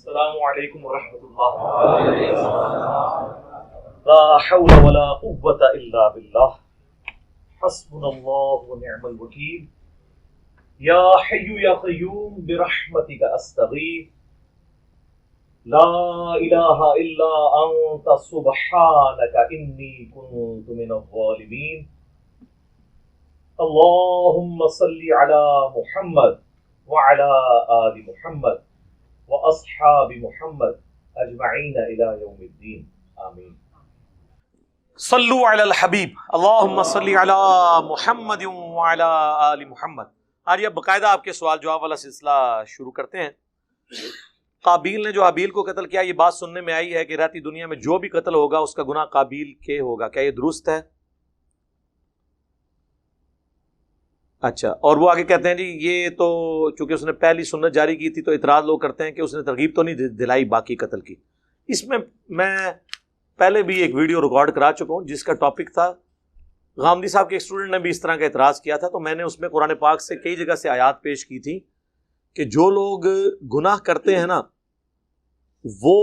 السلام علیکم ورحمۃ اللہ. لا حول ولا قوة الا باللہ. حسبنا اللہ ونعم الوکیل. یا حی یا قیوم برحمتک استغیث. لا الہ الا انت سبحانک انی کنت من الظالمین. اللہم صلی علی محمد وعلی آل محمد واصحاب محمد اجمعین الی یوم الدین. آمین. صلو علی الحبیب. اللہم صلی علی محمد وعلی آل محمد. آج اب باقاعدہ آپ کے سوال جواب والا سلسلہ شروع کرتے ہیں. قابیل نے جو حابیل کو قتل کیا، یہ بات سننے میں آئی ہے کہ رہتی دنیا میں جو بھی قتل ہوگا اس کا گناہ قابیل کے ہوگا. کیا یہ درست ہے؟ اچھا، اور وہ آگے کہتے ہیں جی یہ تو چونکہ اس نے پہلی سنت جاری کی تھی تو اعتراض لوگ کرتے ہیں کہ اس نے ترغیب تو نہیں دلائی باقی قتل کی. اس میں پہلے بھی ایک ویڈیو ریکارڈ کرا چکا ہوں جس کا ٹاپک تھا، غامدی صاحب کے ایک اسٹوڈنٹ نے بھی اس طرح کا اعتراض کیا تھا، تو میں نے اس میں قرآن پاک سے کئی جگہ سے آیات پیش کی تھی کہ جو لوگ گناہ کرتے ہیں نا وہ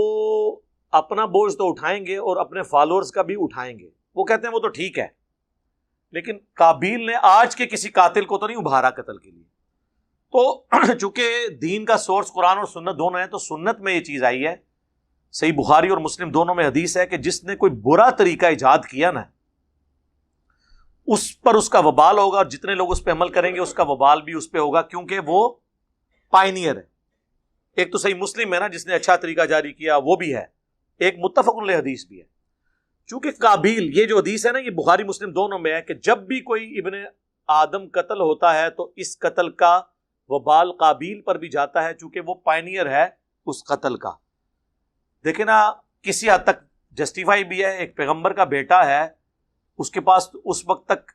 اپنا بوجھ تو اٹھائیں گے اور اپنے فالوورز کا بھی اٹھائیں گے. وہ کہتے ہیں وہ تو ٹھیک ہے، لیکن قابیل نے آج کے کسی قاتل کو تو نہیں ابھارا قتل کے لیے. تو چونکہ دین کا سورس قرآن اور سنت دونوں ہیں تو سنت میں یہ چیز آئی ہے، صحیح بخاری اور مسلم دونوں میں حدیث ہے کہ جس نے کوئی برا طریقہ ایجاد کیا نا اس پر اس کا وبال ہوگا، اور جتنے لوگ اس پہ عمل کریں گے اس کا وبال بھی اس پہ ہوگا، کیونکہ وہ پائنیئر ہے. ایک تو صحیح مسلم ہے نا جس نے اچھا طریقہ جاری کیا وہ بھی ہے، ایک متفق علیہ حدیث بھی ہے. چونکہ قابیل، یہ جو حدیث ہے نا یہ بخاری مسلم دونوں میں ہے کہ جب بھی کوئی ابن آدم قتل ہوتا ہے تو اس قتل کا وبال قابیل پر بھی جاتا ہے، چونکہ وہ پائنیئر ہے اس قتل کا. دیکھیں نا کسی حد تک جسٹیفائی بھی ہے. ایک پیغمبر کا بیٹا ہے، اس کے پاس اس وقت تک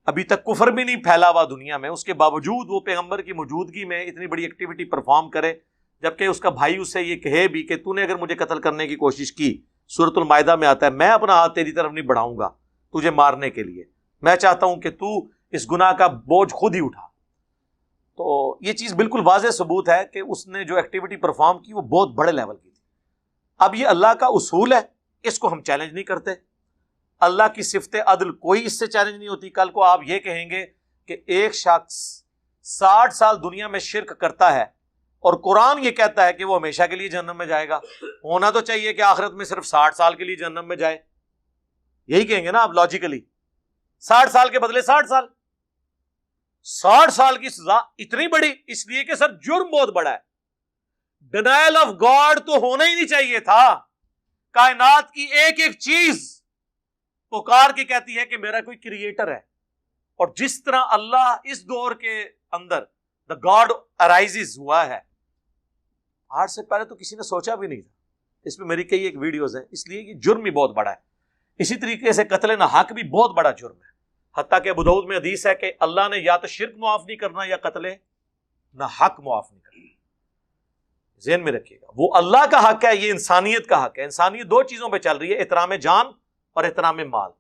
ابھی تک کفر بھی نہیں پھیلا ہوا دنیا میں، اس کے باوجود وہ پیغمبر کی موجودگی میں اتنی بڑی ایکٹیویٹی پرفارم کرے، جبکہ اس کا بھائی اسے یہ کہے بھی کہ تو نے اگر مجھے قتل کرنے کی کوشش کی، سورۃ المائدہ میں آتا ہے میں اپنا ہاتھ تیری طرف نہیں بڑھاؤں گا تجھے مارنے کے لیے، میں چاہتا ہوں کہ تو اس گناہ کا بوجھ خود ہی اٹھا. تو یہ چیز بالکل واضح ثبوت ہے کہ اس نے جو ایکٹیویٹی پرفارم کی وہ بہت بڑے لیول کی تھی. اب یہ اللہ کا اصول ہے، اس کو ہم چیلنج نہیں کرتے. اللہ کی صفت عدل کوئی اس سے چیلنج نہیں ہوتی. کل کو آپ یہ کہیں گے کہ ایک شخص 60 سال دنیا میں شرک کرتا ہے اور قرآن یہ کہتا ہے کہ وہ ہمیشہ کے لیے جہنم میں جائے گا، ہونا تو چاہیے کہ آخرت میں صرف 60 سال کے لیے جہنم میں جائے. یہی کہیں گے نا آپ لاجیکلی، 60 سال کے بدلے 60 سال. 60 سال کی سزا اتنی بڑی اس لیے کہ سر جرم بہت بڑا ہے. ڈینائل آف گاڈ تو ہونا ہی نہیں چاہیے تھا. کائنات کی ایک ایک چیز پکار کے کہتی ہے کہ میرا کوئی کریٹر ہے، اور جس طرح اللہ اس دور کے اندر دا گاڈ ارائزز ہوا ہے آج سے پہلے تو کسی نے سوچا بھی نہیں تھا. اس پہ میری کئی ایک ویڈیوز ہیں، اس لیے یہ جرم بھی بہت بڑا ہے. اسی طریقے سے قتل نہ حق بھی بہت بڑا جرم ہے. حتیٰ کہ ابو داؤد میں حدیث ہے کہ اللہ نے یا تو شرک معاف نہیں کرنا یا قتل نہ حق معاف نہیں کرنا. ذہن میں رکھیے گا، وہ اللہ کا حق ہے، یہ انسانیت کا حق ہے. انسانیت دو چیزوں پہ چل رہی ہے، احترام جان اور احترام مال.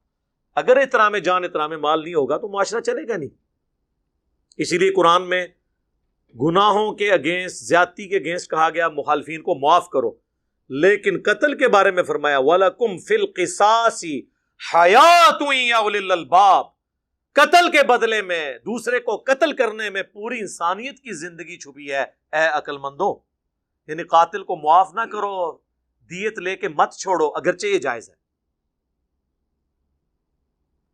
اگر احترام جان احترام مال نہیں ہوگا تو معاشرہ چلے گا نہیں. اسی لیے قرآن میں گناہوں کے اگینسٹ، زیادتی کے اگینسٹ کہا گیا مخالفین کو معاف کرو، لیکن قتل کے بارے میں فرمایا وَلَكُمْ فِي الْقِصَاصِ حَيَاةٌ يَا أُولِي الْأَلْبَابِ. قتل کے بدلے میں، دوسرے کو قتل کرنے میں پوری انسانیت کی زندگی چھپی ہے اے عقل مندو. یعنی قاتل کو معاف نہ کرو، دیت لے کے مت چھوڑو، اگرچہ یہ جائز ہے.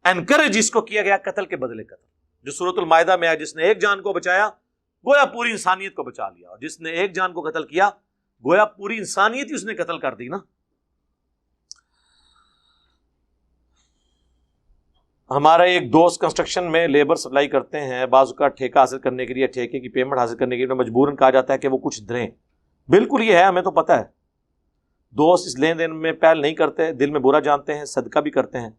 انکریج اس کو کیا گیا قتل کے بدلے قتل، جو سورۃ المائدہ میں ہے، جس نے ایک جان کو بچایا گویا پوری انسانیت کو بچا لیا، اور جس نے ایک جان کو قتل کیا گویا پوری انسانیت ہی اس نے قتل کر دی نا. ہمارا ایک دوست کنسٹرکشن میں لیبر سپلائی کرتے ہیں، بعض اوقات ٹھیکہ حاصل کرنے کے لیے، ٹھیکے کی پیمنٹ حاصل کرنے کے لیے مجبوراً کہا جاتا ہے کہ وہ کچھ دیں. بالکل یہ ہے، ہمیں تو پتہ ہے. دوست اس لین دین میں پہل نہیں کرتے، دل میں برا جانتے ہیں، صدقہ بھی کرتے ہیں.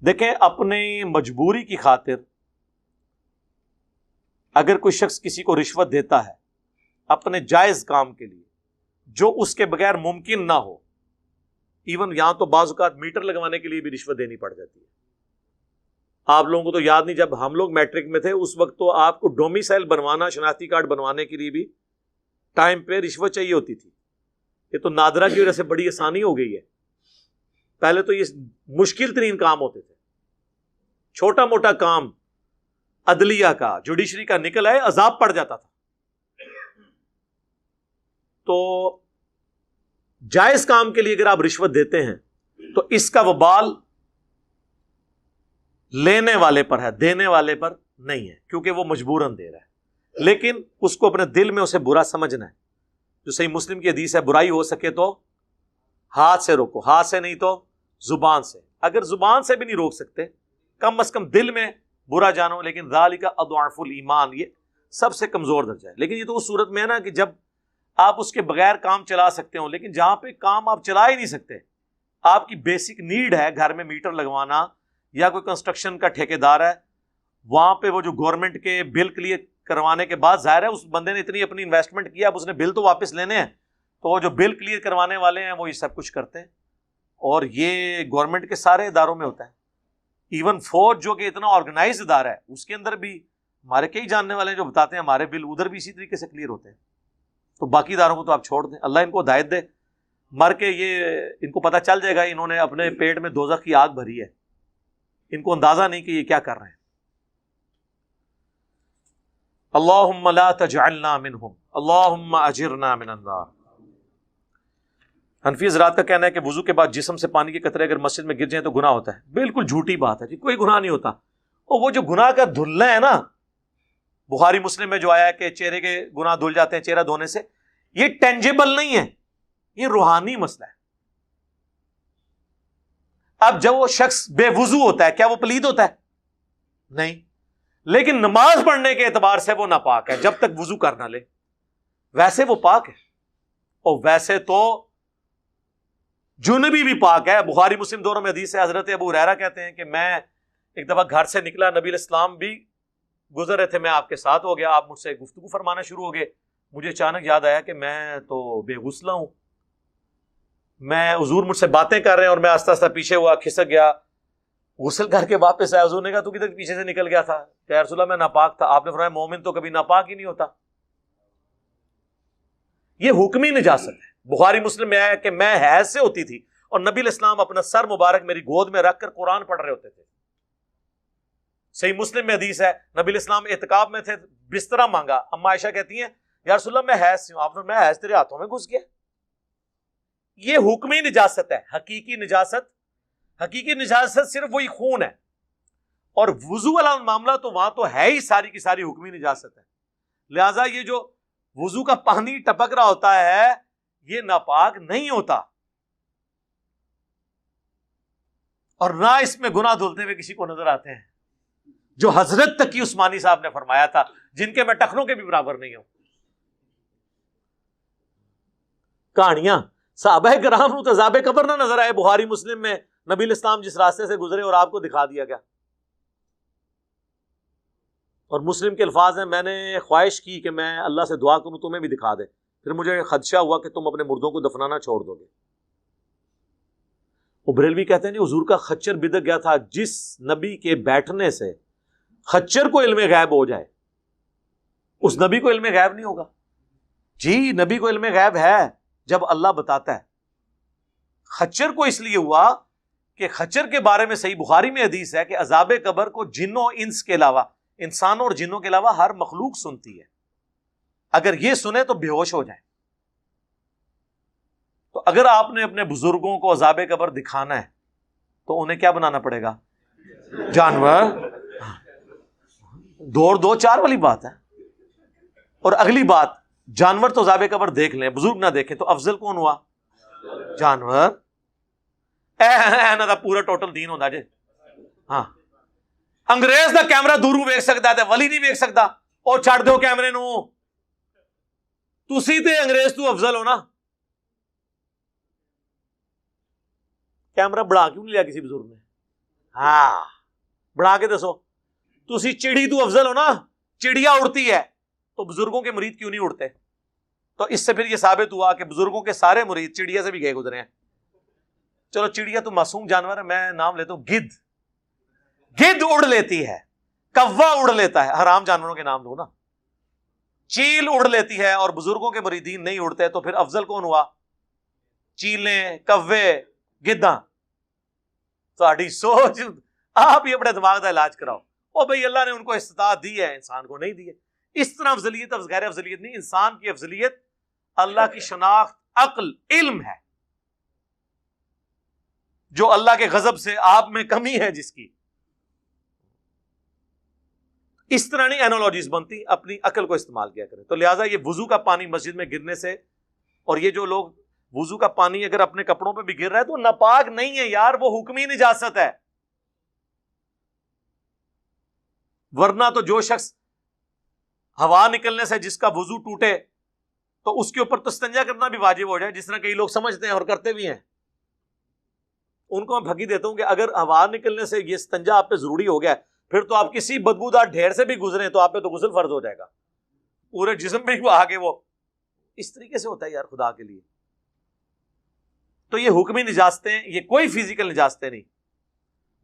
دیکھیں اپنی مجبوری کی خاطر اگر کوئی شخص کسی کو رشوت دیتا ہے اپنے جائز کام کے لیے جو اس کے بغیر ممکن نہ ہو، ایون یہاں تو بعض اوقات میٹر لگوانے کے لیے بھی رشوت دینی پڑ جاتی ہے. آپ لوگوں کو تو یاد نہیں، جب ہم لوگ میٹرک میں تھے اس وقت تو آپ کو ڈومیسائل بنوانا، شناختی کارڈ بنوانے کے لیے بھی ٹائم پہ رشوت چاہیے ہوتی تھی. یہ تو نادرہ کی وجہ سے بڑی آسانی ہو گئی ہے. پہلے تو یہ مشکل ترین کام ہوتے تھے. چھوٹا موٹا کام عدلیہ کا، جوڈیشری کا نکل آئے عذاب پڑ جاتا تھا. تو جائز کام کے لیے اگر آپ رشوت دیتے ہیں تو اس کا وبال لینے والے پر ہے، دینے والے پر نہیں ہے، کیونکہ وہ مجبوراً دے رہا ہے. لیکن اس کو اپنے دل میں اسے برا سمجھنا ہے. جو صحیح مسلم کی حدیث ہے، برائی ہو سکے تو ہاتھ سے روکو، ہاتھ سے نہیں تو زبان سے. اگر زبان سے بھی نہیں روک سکتے، کم از کم دل میں برا جانو. لیکن ذالک اضعف الایمان، یہ سب سے کمزور درجہ ہے. لیکن یہ تو اس صورت میں ہے نا کہ جب آپ اس کے بغیر کام چلا سکتے ہوں. لیکن جہاں پہ کام آپ چلا ہی نہیں سکتے، آپ کی بیسک نیڈ ہے گھر میں میٹر لگوانا یا کوئی کنسٹرکشن کا ٹھیکیدار ہے، وہاں پہ وہ جو گورنمنٹ کے بل کلیئر کروانے کے بعد ظاہر ہے اس بندے نے اتنی اپنی انویسٹمنٹ کیا، اب اس نے بل تو واپس لینے ہیں، تو وہ جو بل کلیئر کروانے والے ہیں وہ یہ سب کچھ کرتے ہیں. اور یہ گورنمنٹ کے سارے اداروں میں ہوتا ہے. ایون فوج جو کہ اتنا آرگنائز ادارہ ہے، اس کے اندر بھی ہمارے کئی جاننے والے ہیں جو بتاتے ہیں ہمارے بل ادھر بھی اسی طریقے سے کلیئر ہوتے ہیں. تو باقی اداروں کو تو آپ چھوڑ دیں، اللہ ان کو ہدایت دے. مر کے یہ ان کو پتہ چل جائے گا انہوں نے اپنے پیٹ میں دوزخ کی آگ بھری ہے، ان کو اندازہ نہیں کہ یہ کیا کر رہے ہیں. اللہم لا تجعلنا منہم اللہم اجرنا من النار. حنفی حضرات کا کہنا ہے کہ وضو کے بعد جسم سے پانی کے قطرے اگر مسجد میں گر جائیں تو گناہ ہوتا ہے. بالکل جھوٹی بات ہے جی، کوئی گناہ نہیں ہوتا. اور وہ جو گناہ کا دھلنا ہے نا، بخاری مسلم میں جو آیا ہے کہ چہرے کے گناہ دھل جاتے ہیں چہرہ دھونے سے، یہ ٹینجیبل نہیں ہے، یہ روحانی مسئلہ ہے. اب جب وہ شخص بے وضو ہوتا ہے، کیا وہ پلید ہوتا ہے؟ نہیں. لیکن نماز پڑھنے کے اعتبار سے وہ ناپاک ہے جب تک وضو کر نہ لے. ویسے وہ پاک ہے، اور ویسے تو جنبی بھی پاک ہے. بخاری مسلم دونوں میں حدیث ہے، حضرت ابو ہریرہ کہتے ہیں کہ میں ایک دفعہ گھر سے نکلا، نبی علیہ السلام بھی گزر رہے تھے، میں آپ کے ساتھ ہو گیا، آپ مجھ سے گفتگو فرمانا شروع ہو گئے. مجھے اچانک یاد آیا کہ میں تو بے غسلہ ہوں. میں حضور مجھ سے باتیں کر رہے ہیں اور میں آہستہ آہستہ پیچھے ہوا، کھسک گیا، غسل کر کے واپس آیا. حضور نے کہا تو کدھر پیچھے سے نکل گیا تھا؟ کہ یا رسول اللہ میں ناپاک تھا. آپ نے فرمایا مومن تو کبھی ناپاک ہی نہیں ہوتا. یہ حکمی نجاست ہے. بخاری مسلم میں آیا کہ میں حیض سے ہوتی تھی اور نبی علیہ السلام اپنا سر مبارک میری گود میں رکھ کر قرآن پڑھ رہے ہوتے تھے. صحیح مسلم میں حدیث ہے، نبی علیہ السلام اعتکاف میں تھے، بسترا مانگا، اما عائشہ کہتی ہیں یا رسول اللہ میں حیض سے ہوں. آپ نے میں حیض تیرے ہاتھوں میں گھس گیا. یہ حکمی نجاست ہے. حقیقی نجاست صرف وہی خون ہے. اور وضو والا معاملہ تو وہاں تو ہے ہی ساری کی ساری حکمی نجاست ہے. لہذا یہ جو وضو کا پانی ٹپک رہا ہوتا ہے یہ ناپاک نہیں ہوتا، اور نہ اس میں گناہ دھلتے ہوئے کسی کو نظر آتے ہیں، جو حضرت تقی عثمانی صاحب نے فرمایا تھا، جن کے میں ٹخنوں کے بھی برابر نہیں ہوں. کہانیاں صحابہ کرام کو عذاب قبر نہ نظر آئے. بخاری مسلم میں نبی علیہ السلام جس راستے سے گزرے اور آپ کو دکھا دیا گیا. اور مسلم کے الفاظ ہیں، میں نے خواہش کی کہ میں اللہ سے دعا کروں تمہیں بھی دکھا دے، پھر مجھے خدشہ ہوا کہ تم اپنے مردوں کو دفنانا چھوڑ دو گے. وہ بریلوی کہتے ہیں جی حضور کا خچر بدک گیا تھا. جس نبی کے بیٹھنے سے خچر کو علم غیب ہو جائے اس نبی کو علم غیب نہیں ہوگا. جی نبی کو علم غیب ہے جب اللہ بتاتا ہے. خچر کو اس لیے ہوا کہ خچر کے بارے میں صحیح بخاری میں حدیث ہے کہ عذاب قبر کو جنوں انس کے علاوہ، انسانوں اور جنوں کے علاوہ ہر مخلوق سنتی ہے. اگر یہ سنے تو بے ہوش ہو جائیں. تو اگر آپ نے اپنے بزرگوں کو عذاب قبر دکھانا ہے تو انہیں کیا بنانا پڑے گا؟ جانور. دو چار والی بات ہے. اور اگلی بات، جانور تو عذاب قبر دیکھ لیں، بزرگ نہ دیکھیں، تو افضل کون ہوا؟ جانور. پورا ٹوٹل دین ہوتا جی. ہاں انگریز دا کیمرہ دوروں ویک سکتا ہے، ولی نہیں ویک سکتا. اور چھڑ دو کیمرے نو، تسی تے انگریز تو افضل ہو نا. کیمرہ بڑھا کیوں نہیں لیا کسی بزرگ نے؟ ہاں بڑھا کے دسو. تسی چڑی تو افضل ہو نا. چڑیا اڑتی ہے تو بزرگوں کے مرید کیوں نہیں اڑتے؟ تو اس سے پھر یہ ثابت ہوا کہ بزرگوں کے سارے مرید چڑیا سے بھی گئے گزرے ہیں. چلو چڑیا تو معصوم جانور ہے، میں نام لیتا ہوں گدھ. گدھ اڑ لیتی ہے، کوا اڑ لیتا ہے، حرام جانوروں کے نام دو نا. چیل اڑ لیتی ہے اور بزرگوں کے مریدین نہیں اڑتے، تو پھر افضل کون ہوا؟ چیلیں، کوے، گدھا. تہاڈی سوچ، آپ ہی اپنے دماغ کا علاج کراؤ. او بھائی اللہ نے ان کو استطاعت دی ہے، انسان کو نہیں دی ہے. اس طرح افضلیت غیر افضلیت نہیں. انسان کی افضلیت اللہ کی شناخت، عقل، علم ہے. جو اللہ کے غضب سے آپ میں کمی ہے جس کی، اس طرح نہیں اینالوجیز بنتی. اپنی عقل کو استعمال کیا کریں. تو لہٰذا یہ وضو کا پانی مسجد میں گرنے سے، اور یہ جو لوگ وضو کا پانی اگر اپنے کپڑوں پہ بھی گر رہا ہے تو ناپاک نہیں ہے یار، وہ حکمی نجاست ہے. ورنہ تو جو شخص ہوا نکلنے سے جس کا وضو ٹوٹے تو اس کے اوپر تو استنجا کرنا بھی واجب ہو جائے، جس طرح کئی لوگ سمجھتے ہیں اور کرتے بھی ہیں. ان کو میں پھکی دیتا ہوں کہ اگر ہوا نکلنے سے یہ استنجا آپ پہ ضروری ہو گیا ہے، پھر تو آپ کسی بدبودار ڈھیر سے بھی گزریں تو آپ پہ تو غسل فرض ہو جائے گا. پورے جسم میں وہ آگے وہ اس طریقے سے ہوتا ہے یار خدا کے لیے. تو یہ حکمی نجاستیں، یہ کوئی فزیکل نجاستیں نہیں.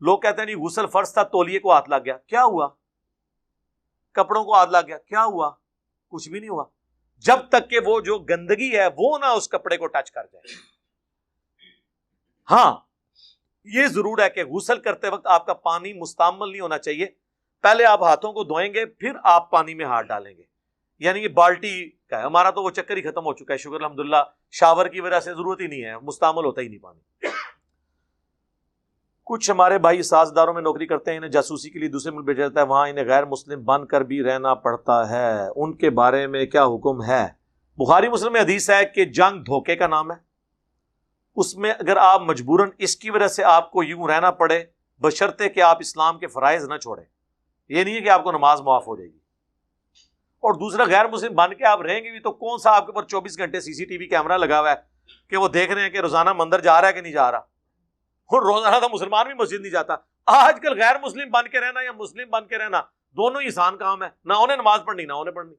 لوگ کہتے ہیں نہیں غسل فرض تھا، تولیے کو ہاتھ لگ گیا، کیا ہوا؟ کپڑوں کو ہاتھ لگ گیا، کیا ہوا؟ کچھ بھی نہیں ہوا، جب تک کہ وہ جو گندگی ہے وہ نہ اس کپڑے کو ٹچ کر جائے. ہاں یہ ضرور ہے کہ غسل کرتے وقت آپ کا پانی مستعمل نہیں ہونا چاہیے. پہلے آپ ہاتھوں کو دھوئیں گے، پھر آپ پانی میں ہاتھ ڈالیں گے. یعنی یہ بالٹی کا ہے. ہمارا تو وہ چکر ہی ختم ہو چکا ہے شکر الحمدللہ. شاور کی وجہ سے ضرورت ہی نہیں ہے، مستعمل ہوتا ہی نہیں پانی. کچھ ہمارے بھائی سازداروں میں نوکری کرتے ہیں، انہیں جاسوسی کے لیے دوسرے ملک بھیجا جاتا ہے، وہاں انہیں غیر مسلم بن کر بھی رہنا پڑتا ہے. ان کے بارے میں کیا حکم ہے؟ بخاری مسلم میں حدیث ہے کہ جنگ دھوکے کا نام ہے. اس میں اگر آپ مجبوراً اس کی وجہ سے آپ کو یوں رہنا پڑے، بشرطے کہ آپ اسلام کے فرائض نہ چھوڑیں. یہ نہیں ہے کہ آپ کو نماز معاف ہو جائے گی. اور دوسرا غیر مسلم بن کے آپ رہیں گے بھی تو کون سا آپ کے اوپر 24 گھنٹے CCTV کیمرہ لگا ہوا ہے کہ وہ دیکھ رہے ہیں کہ روزانہ مندر جا رہا ہے کہ نہیں جا رہا. اور روزانہ تو مسلمان بھی مسجد نہیں جاتا. آج کل غیر مسلم بن کے رہنا یا مسلم بن کے رہنا دونوں ہی آسان کام ہے. نہ انہیں نماز پڑھنی، نہ انہیں پڑھنی.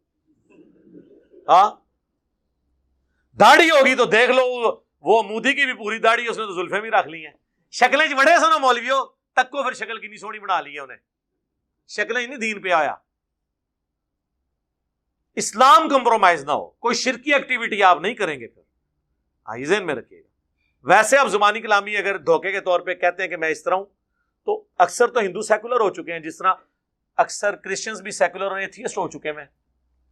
ہاں داڑھی ہوگی تو دیکھ لو، وہ مودی کی بھی پوری داڑھی، اس نے تو زلفیں بھی رکھ لی ہیں. شکلیں بڑے سنو مولویوں تک کو، پھر شکل کی نہیں سونی بنا لی ہے انہیں. شکلیں ہی نہیں دین پہ آیا. اسلام کمپرومائز نہ ہو، کوئی شرکی ایکٹیویٹی آپ نہیں کریں گے. پھر ذہن میں رکھیے گا. ویسے اب زبانی کلامی اگر دھوکے کے طور پہ کہتے ہیں کہ میں اس طرح ہوں، تو اکثر تو ہندو سیکولر ہو چکے ہیں، جس طرح اکثر کرسچنز بھی سیکولر اور ایتھیسٹ ہو چکے ہیں.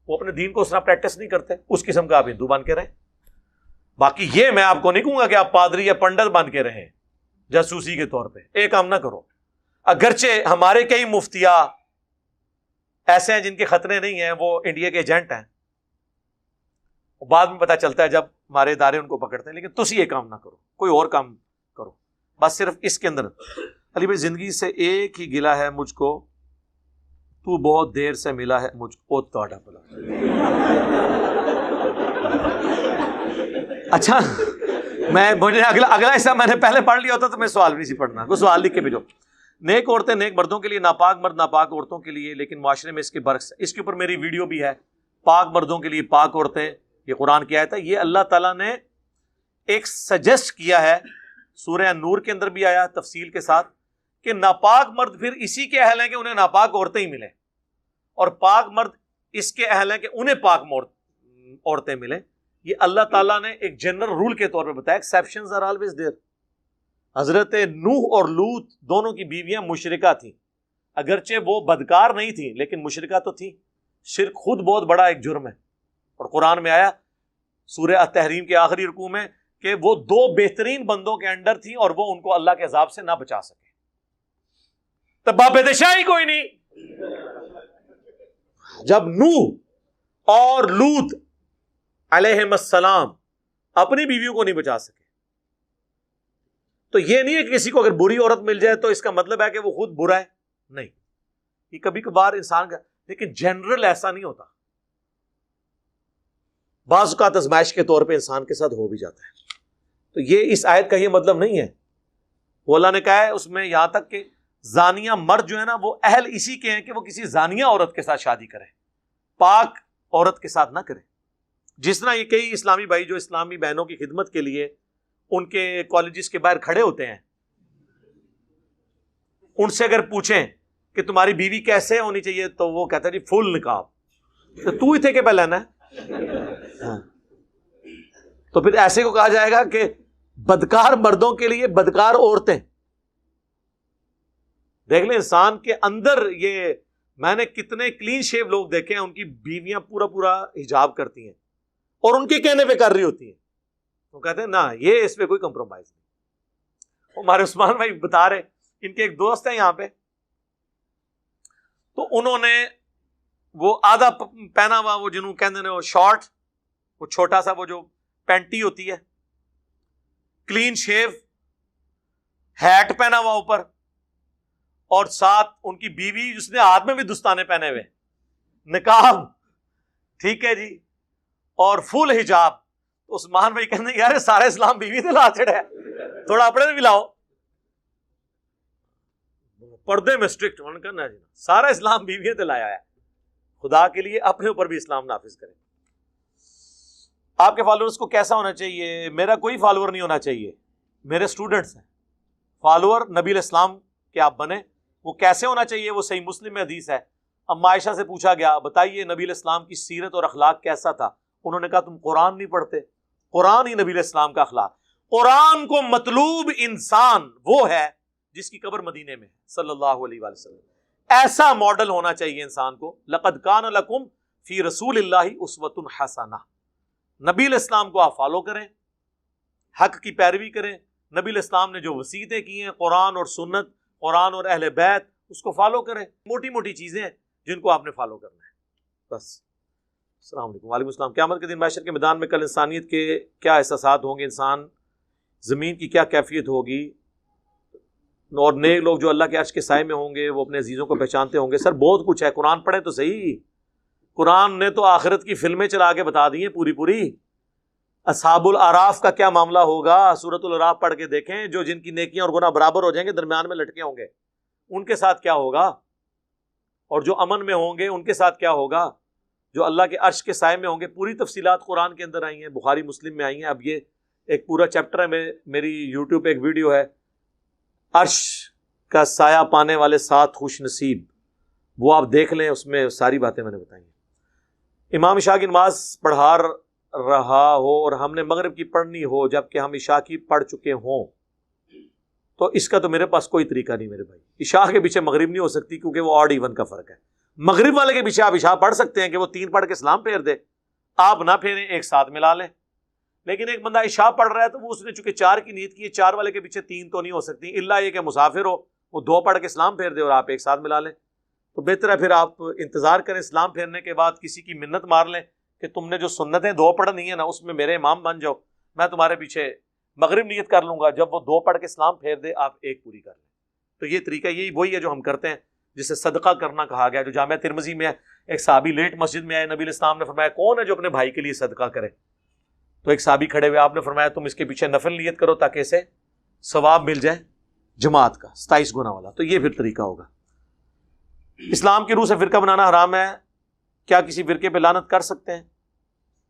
وہ اپنے دین کو اس طرح پریکٹس نہیں کرتے. اس قسم کا آپ ہندو بن کے رہیں. باقی یہ میں آپ کو نہیں کہوں گا کہ آپ پادری یا پنڈت بن کے رہیں جاسوسی کے طور پہ. ایک کام نہ کرو. اگرچہ ہمارے کئی مفتیاں ایسے ہیں جن کے خطرے نہیں ہیں، وہ انڈیا کے ایجنٹ ہیں، بعد میں پتہ چلتا ہے جب ہمارے ادارے ان کو پکڑتے ہیں. لیکن تسی یہ کام نہ کرو، کوئی اور کام کرو. بس صرف اس کے اندر. علی بھائی زندگی سے ایک ہی گلہ ہے مجھ کو، تو بہت دیر سے ملا ہے مجھ کو. تہاڈا بھلا. اچھا مجھے اگلا حصہ میں نے پہلے پڑھ لیا ہوتا تو میں سوال بھی نہیں پڑھنا. کوئی سوال لکھ کے بھیجو. نیک عورتیں نیک مردوں کے لیے، ناپاک مرد ناپاک عورتوں کے لیے، لیکن معاشرے میں اس کے برعکس. اس کے اوپر میری ویڈیو بھی ہے. پاک مردوں کے لیے پاک عورتیں، یہ قرآن کی آیت ہے. یہ اللہ تعالیٰ نے ایک سجیسٹ کیا ہے، سورہ نور کے اندر بھی آیا تفصیل کے ساتھ، کہ ناپاک مرد پھر اسی کے اہل ہیں کہ انہیں ناپاک عورتیں ہی ملیں، اور پاک مرد اس کے اہل ہیں کہ انہیں پاک عورتیں ملیں. یہ اللہ تعالیٰ نے ایک جنرل رول کے طور پہ بتایا. Exceptions are always there. حضرت نوح اور لوط دونوں کی بیویاں مشرکہ تھیں. اگرچہ وہ بدکار نہیں تھیں لیکن مشرکہ تو تھیں. شرک خود بہت بڑا ایک جرم ہے. اور قرآن میں آیا سورہ التحریم کے آخری رکوع میں کہ وہ دو بہترین بندوں کے انڈر تھیں اور وہ ان کو اللہ کے عذاب سے نہ بچا سکے. تب بادشاہی کوئی نہیں. جب نوح اور لوط علیہم السلام اپنی بیویوں کو نہیں بچا سکے، تو یہ نہیں ہے کہ کسی کو اگر بری عورت مل جائے تو اس کا مطلب ہے کہ وہ خود برا ہے. نہیں، یہ کبھی کبھار انسان کا، لیکن جنرل ایسا نہیں ہوتا. بعض اوقات آزمائش کے طور پہ انسان کے ساتھ ہو بھی جاتا ہے. تو یہ اس آیت کا یہ مطلب نہیں ہے. وہ اللہ نے کہا ہے اس میں یہاں تک کہ زانیہ مرد جو ہے نا وہ اہل اسی کے ہیں کہ وہ کسی زانیہ عورت کے ساتھ شادی کرے، پاک عورت کے ساتھ نہ کرے. جس طرح یہ کئی اسلامی بھائی جو اسلامی بہنوں کی خدمت کے لیے ان کے کالجز کے باہر کھڑے ہوتے ہیں، ان سے اگر پوچھیں کہ تمہاری بیوی کیسے ہونی چاہیے تو وہ کہتا ہے جی فل نقاب. تو ہی تھے کہ پہ لینا ہے. تو پھر ایسے کو کہا جائے گا کہ بدکار مردوں کے لیے بدکار عورتیں. دیکھ لیں انسان کے اندر یہ، میں نے کتنے کلین شیو لوگ دیکھے ہیں، ان کی بیویاں پورا پورا حجاب کرتی ہیں اور ان کے کہنے پہ کر رہی ہوتی ہیں. وہ کہتے ہیں نا یہ اس پہ کوئی کمپرومائز نہیں. ہمارے عثمان بھائی بتا رہے، ان کے ایک دوست ہیں یہاں پہ، تو انہوں نے وہ آدھا پہنا ہوا، وہ جنہوں کہتے ہیں وہ شارٹ، وہ چھوٹا سا وہ جو پینٹی ہوتی ہے، کلین شیو، ہیٹ پہنا ہوا اوپر، اور ساتھ ان کی بیوی جس نے ہاتھ میں بھی دستانے پہنے ہوئے، نقاب، ٹھیک ہے جی، اور فل حجاب. عثمان بھائی کہتے ہیں یار سارا اسلام بیوی سے لا چڑھا ہے، تھوڑا اپنے سے بھی لاؤ. پردے میں اسٹرکٹ ہونا کرنا جی، سارا اسلام بیوی سے لایا ہے. خدا کے لیے اپنے اوپر بھی اسلام نافذ کریں. آپ کے فالوورز کو کیسا ہونا چاہیے؟ میرا کوئی فالوور نہیں ہونا چاہیے، میرے اسٹوڈنٹس ہیں. فالوور نبی علیہ السلام کے آپ بنے. وہ کیسے ہونا چاہیے؟ وہ صحیح مسلم میں حدیث ہے. اما عائشہ سے پوچھا گیا بتائیے نبی علیہ السلام کی سیرت اور اخلاق کیسا تھا؟ انہوں نے کہا تم قرآن نہیں پڑھتے. قرآن ہی نبی علیہ السلام کا اخلاق. قرآن کو مطلوب انسان وہ ہے جس کی قبر مدینے میں ہے صلی اللہ علیہ وآلہ وسلم. ایسا ماڈل ہونا چاہیے انسان کو. لقد کان لکم فی رسول اللہ اسوۃ حسنہ. نبی علیہ السلام کو آپ فالو کریں، حق کی پیروی کریں. نبی علیہ السلام نے جو وصیتیں کی ہیں، قرآن اور سنت، قرآن اور اہل بیت، اس کو فالو کریں. موٹی موٹی چیزیں ہیں جن کو آپ نے فالو کرنا ہے بس. السلام علیکم. وعلیکم السلام. قیامت کے دن محشر کے میدان میں کل انسانیت کے کیا احساسات ہوں گے؟ انسان زمین کی کیا کیفیت ہوگی؟ اور نیک لوگ جو اللہ کے عرش کے سائے میں ہوں گے وہ اپنے عزیزوں کو پہچانتے ہوں گے. سر بہت کچھ ہے، قرآن پڑھیں تو صحیح. قرآن نے تو آخرت کی فلمیں چلا کے بتا دی ہیں پوری پوری. اصحاب الاعراف کا کیا معاملہ ہوگا؟ سورۃ الاعراف پڑھ کے دیکھیں. جو جن کی نیکیاں اور گناہ برابر ہو جائیں گے درمیان میں لٹکے ہوں گے، ان کے ساتھ کیا ہوگا؟ اور جو امن میں ہوں گے ان کے ساتھ کیا ہوگا؟ جو اللہ کے عرش کے سائے میں ہوں گے. پوری تفصیلات قرآن کے اندر آئی ہیں، بخاری مسلم میں آئی ہیں. اب یہ ایک پورا چیپٹر ہے، میری یوٹیوب پہ ایک ویڈیو ہے، عرش کا سایہ پانے والے 7 خوش نصیب، وہ آپ دیکھ لیں، اس میں ساری باتیں میں نے بتائی ہیں. امام عشاء کی نماز پڑھا رہا ہو اور ہم نے مغرب کی پڑھنی ہو جبکہ ہم عشاء کی پڑھ چکے ہوں، تو اس کا تو میرے پاس کوئی طریقہ نہیں میرے بھائی. عشاء کے پیچھے مغرب نہیں ہو سکتی کیونکہ وہ آڈ ایون کا فرق ہے. مغرب والے کے پیچھے آپ عشاء پڑھ سکتے ہیں کہ وہ 3 پڑھ کے سلام پھیر دے، آپ نہ پھیریں، ایک ساتھ ملا لیں. لیکن ایک بندہ عشاء پڑھ رہا ہے تو وہ اس نے چونکہ 4 کی نیت کی ہے، 4 والے کے پیچھے 3 تو نہیں ہو سکتی، الا یہ کہ مسافر ہو، وہ 2 پڑھ کے سلام پھیر دے اور آپ ایک ساتھ ملا لیں. تو بہتر ہے پھر آپ انتظار کریں، سلام پھیرنے کے بعد کسی کی منت مار لیں کہ تم نے جو سنتیں 2 پڑھنی ہیں نا اس میں میرے امام بن جاؤ، میں تمہارے پیچھے مغرب نیت کر لوں گا. جب وہ 2 پڑھ کے سلام پھیر دے آپ ایک پوری کر لیں. تو یہ طریقہ یہی وہی ہے جو ہم کرتے ہیں، جسے صدقہ کرنا کہا گیا. جو جامعہ ترمذی میں ہے، ایک صحابی لیٹ مسجد میں آئے، نبی علیہ السلام نے فرمایا کون ہے جو اپنے بھائی کے لیے صدقہ کرے؟ تو ایک صحابی کھڑے ہوئے، آپ نے فرمایا تم اس کے پیچھے نفل نیت کرو تاکہ اسے ثواب مل جائے جماعت کا 27 گنا والا. تو یہ پھر طریقہ ہوگا. اسلام کی روح سے فرقہ بنانا حرام ہے، کیا کسی فرقے پہ لعنت کر سکتے ہیں؟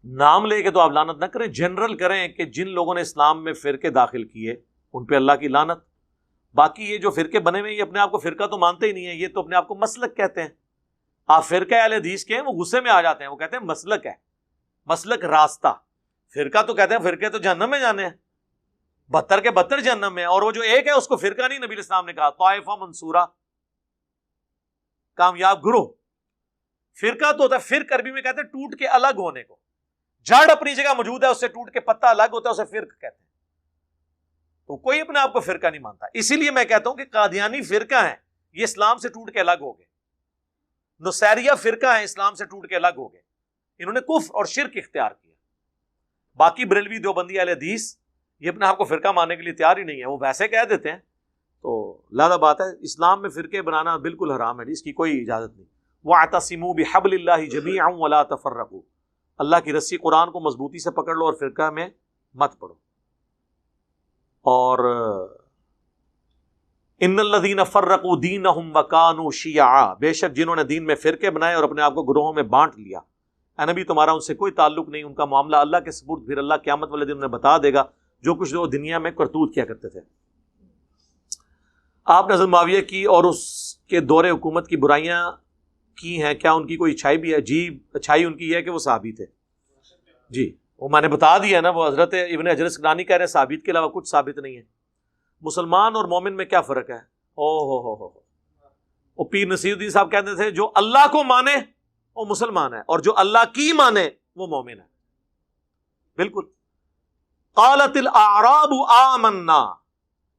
نام لے کے تو آپ لعنت نہ کریں، جنرل کریں کہ جن لوگوں نے اسلام میں فرقے داخل کیے ان پہ اللہ کی لعنت. باقی یہ جو فرقے بنے ہوئے یہ اپنے آپ کو فرقہ تو مانتے ہی نہیں ہیں، یہ تو اپنے آپ کو مسلک کہتے ہیں. آپ فرقہ اہل حدیث کے ہیں، وہ غصے میں آ جاتے ہیں، وہ کہتے ہیں مسلک ہے، مسلک راستہ. فرقہ تو کہتے ہیں فرقے تو جہنم میں جانے ہیں، 72 کے 72 جہنم میں. اور وہ جو ایک ہے اس کو فرقہ نہیں، نبی علیہ السلام نے کہا طائفہ منصورہ، کامیاب گروہ. فرقہ تو ہوتا ہے، فرق عربی میں کہتے ہیں ٹوٹ کے الگ ہونے کو. جڑ اپنی جگہ موجود ہے، اس سے ٹوٹ کے پتا الگ ہوتا ہے، اسے فرق کہتے ہیں. تو کوئی اپنے آپ کو فرقہ نہیں مانتا. اسی لیے میں کہتا ہوں کہ قادیانی فرقہ ہیں، یہ اسلام سے ٹوٹ کے الگ ہو گئے. نصیریہ فرقہ ہیں، اسلام سے ٹوٹ کے الگ ہو گئے، انہوں نے کفر اور شرک اختیار کیا. باقی بریلوی دیوبندی اہل حدیث یہ اپنے آپ کو فرقہ ماننے کے لیے تیار ہی نہیں ہے، وہ ویسے کہہ دیتے ہیں. تو لہذا بات ہے اسلام میں فرقے بنانا بالکل حرام ہے، اس کی کوئی اجازت نہیں. وَاعْتَصِمُوا بِحَبْلِ اللَّهِ جَمِيعًا وَلَا تَفَرَّقُوا. اللہ کی رسی قرآن کو مضبوطی سے پکڑ لو اور فرقہ میں مت پڑو. اور ان الذین فرقوا دینہم وکانوا شیعا، بے شک جنہوں نے دین میں فرقے بنائے اور اپنے آپ کو گروہوں میں بانٹ لیا، اے نبی تمہارا ان سے کوئی تعلق نہیں، ان کا معاملہ اللہ کے سپرد، پھر اللہ قیامت والے دن انہیں بتا دے گا جو کچھ وہ دنیا میں کرتوت کیا کرتے تھے. آپ نے حضرت معاویہ کی اور اس کے دور حکومت کی برائیاں کی ہیں، کیا ان کی کوئی اچھائی بھی ہے؟ جی اچھائی ان کی یہ ہے کہ وہ صحابی تھے. جی وہ میں نے بتا دیا نا، وہ حضرت ابن حجر اسقلانی کہہ رہے ہیں ثابت کے علاوہ کچھ ثابت نہیں ہے. مسلمان اور مومن میں کیا فرق ہے؟ ہو وہ پیر نصیر الدین صاحب کہتے تھے جو اللہ کو مانے وہ مسلمان ہے، اور جو اللہ کی مانے وہ مومن ہے. بالکل. قالت الاعراب آمنا،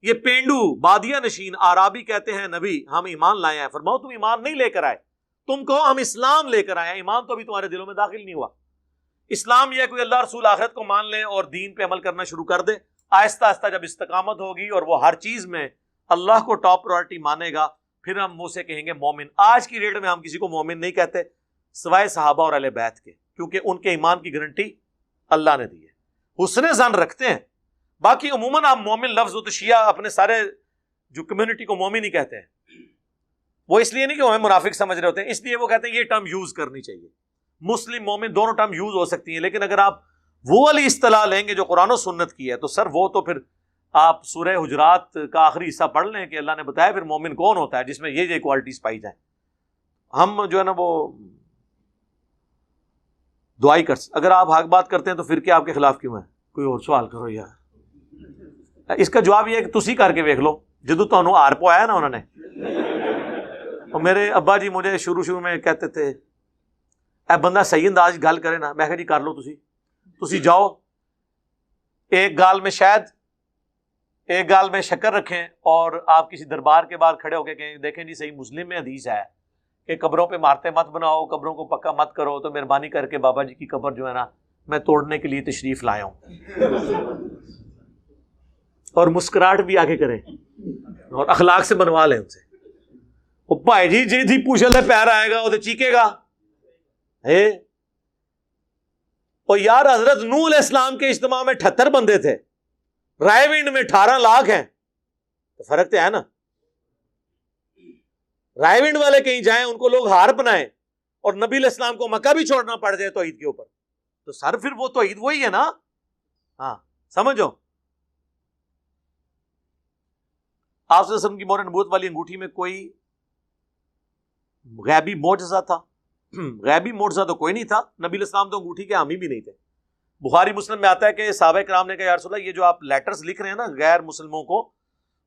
یہ پینڈو بادیہ نشین آرابی کہتے ہیں نبی ہم ایمان لائے ہیں. فرماؤ تم ایمان نہیں لے کر آئے، تم کہو ہم اسلام لے کر آئے ہیں. ایمان تو ابھی تمہارے دلوں میں داخل نہیں ہوا. اسلام یہ کوئی اللہ رسول آخرت کو مان لے اور دین پہ عمل کرنا شروع کر دے. آہستہ آہستہ جب استقامت ہوگی اور وہ ہر چیز میں اللہ کو ٹاپ پرائورٹی مانے گا، پھر ہم منہ سے کہیں گے مومن. آج کی ڈیٹ میں ہم کسی کو مومن نہیں کہتے سوائے صحابہ اور اہل بیت کے، کیونکہ ان کے ایمان کی گارنٹی اللہ نے دی ہے. حسن ظن رکھتے ہیں. باقی عموماً آپ مومن لفظ ہو تو شیعہ اپنے سارے جو کمیونٹی کو مومن ہی کہتے ہیں. وہ اس لیے نہیں کہ وہ ہمیں منافق سمجھ رہے ہوتے ہیں، اس لیے وہ کہتے ہیں یہ ٹرم یوز کرنی چاہیے. مسلم مومن دونوں ٹرم یوز ہو سکتی ہیں، لیکن اگر آپ وہ والی اصطلاح لیں گے جو قرآن و سنت کی ہے تو سر وہ تو پھر آپ سورہ حجرات کا آخری حصہ پڑھ لیں کہ اللہ نے بتایا پھر مومن کون ہوتا ہے جس میں یہ کوالٹیز پائی جائیں. ہم جو ہے نا وہ دعائی کر اگر آپ حق بات کرتے ہیں تو پھر کیا آپ کے خلاف کیوں ہے؟ کوئی اور سوال کرو یار. اس کا جواب یہ ہے کہ تسی کر کے دیکھ لو. جدو تانوں ہار پوایا نا انہوں نے. اور میرے ابا جی مجھے شروع میں کہتے تھے اے بندہ صحیح انداز گل کرے نا. میں کہا جی کر لو تسی جاؤ ایک گال میں شہد ایک گال میں شکر رکھیں اور آپ کسی دربار کے باہر کھڑے ہو کے کہیں دیکھیں جی صحیح مسلم میں حدیث ہے کہ قبروں پہ مارتے مت بناؤ، قبروں کو پکا مت کرو، تو مہربانی کر کے بابا جی کی قبر جو ہے نا میں توڑنے کے لیے تشریف لایا ہوں. اور مسکراہٹ بھی آگے کریں اور اخلاق سے بنوا لیں ان سے. وہ بھائی جی جی پوچھ لے پیر آئے گا وہ تو چیکے گا. اور یار حضرت نوح علیہ السلام کے اجتماع میں 78 بندے تھے، رائے ونڈ میں 18 لاکھ ہیں. تو فرق تو ہے نا. رائے ونڈ والے کہیں جائیں ان کو لوگ ہار بنائیں اور نبی علیہ السلام کو مکہ بھی چھوڑنا پڑ جائے توحید کے اوپر، تو سر پھر وہ توحید وہی ہے نا. ہاں سمجھو. آپ صلی اللہ علیہ وسلم کی مہر نبوت والی انگوٹھی میں کوئی غیبی معجزہ تھا؟ غیبی معجزہ تو کوئی نہیں تھا. نبی علیہ السلام تو انگوٹھی کے حامی بھی نہیں تھے. بخاری مسلم میں آتا ہے کہ صحابہ کرام نے کہا یا رسول اللہ یہ جو آپ لیٹرز لکھ رہے ہیں نا غیر مسلموں کو،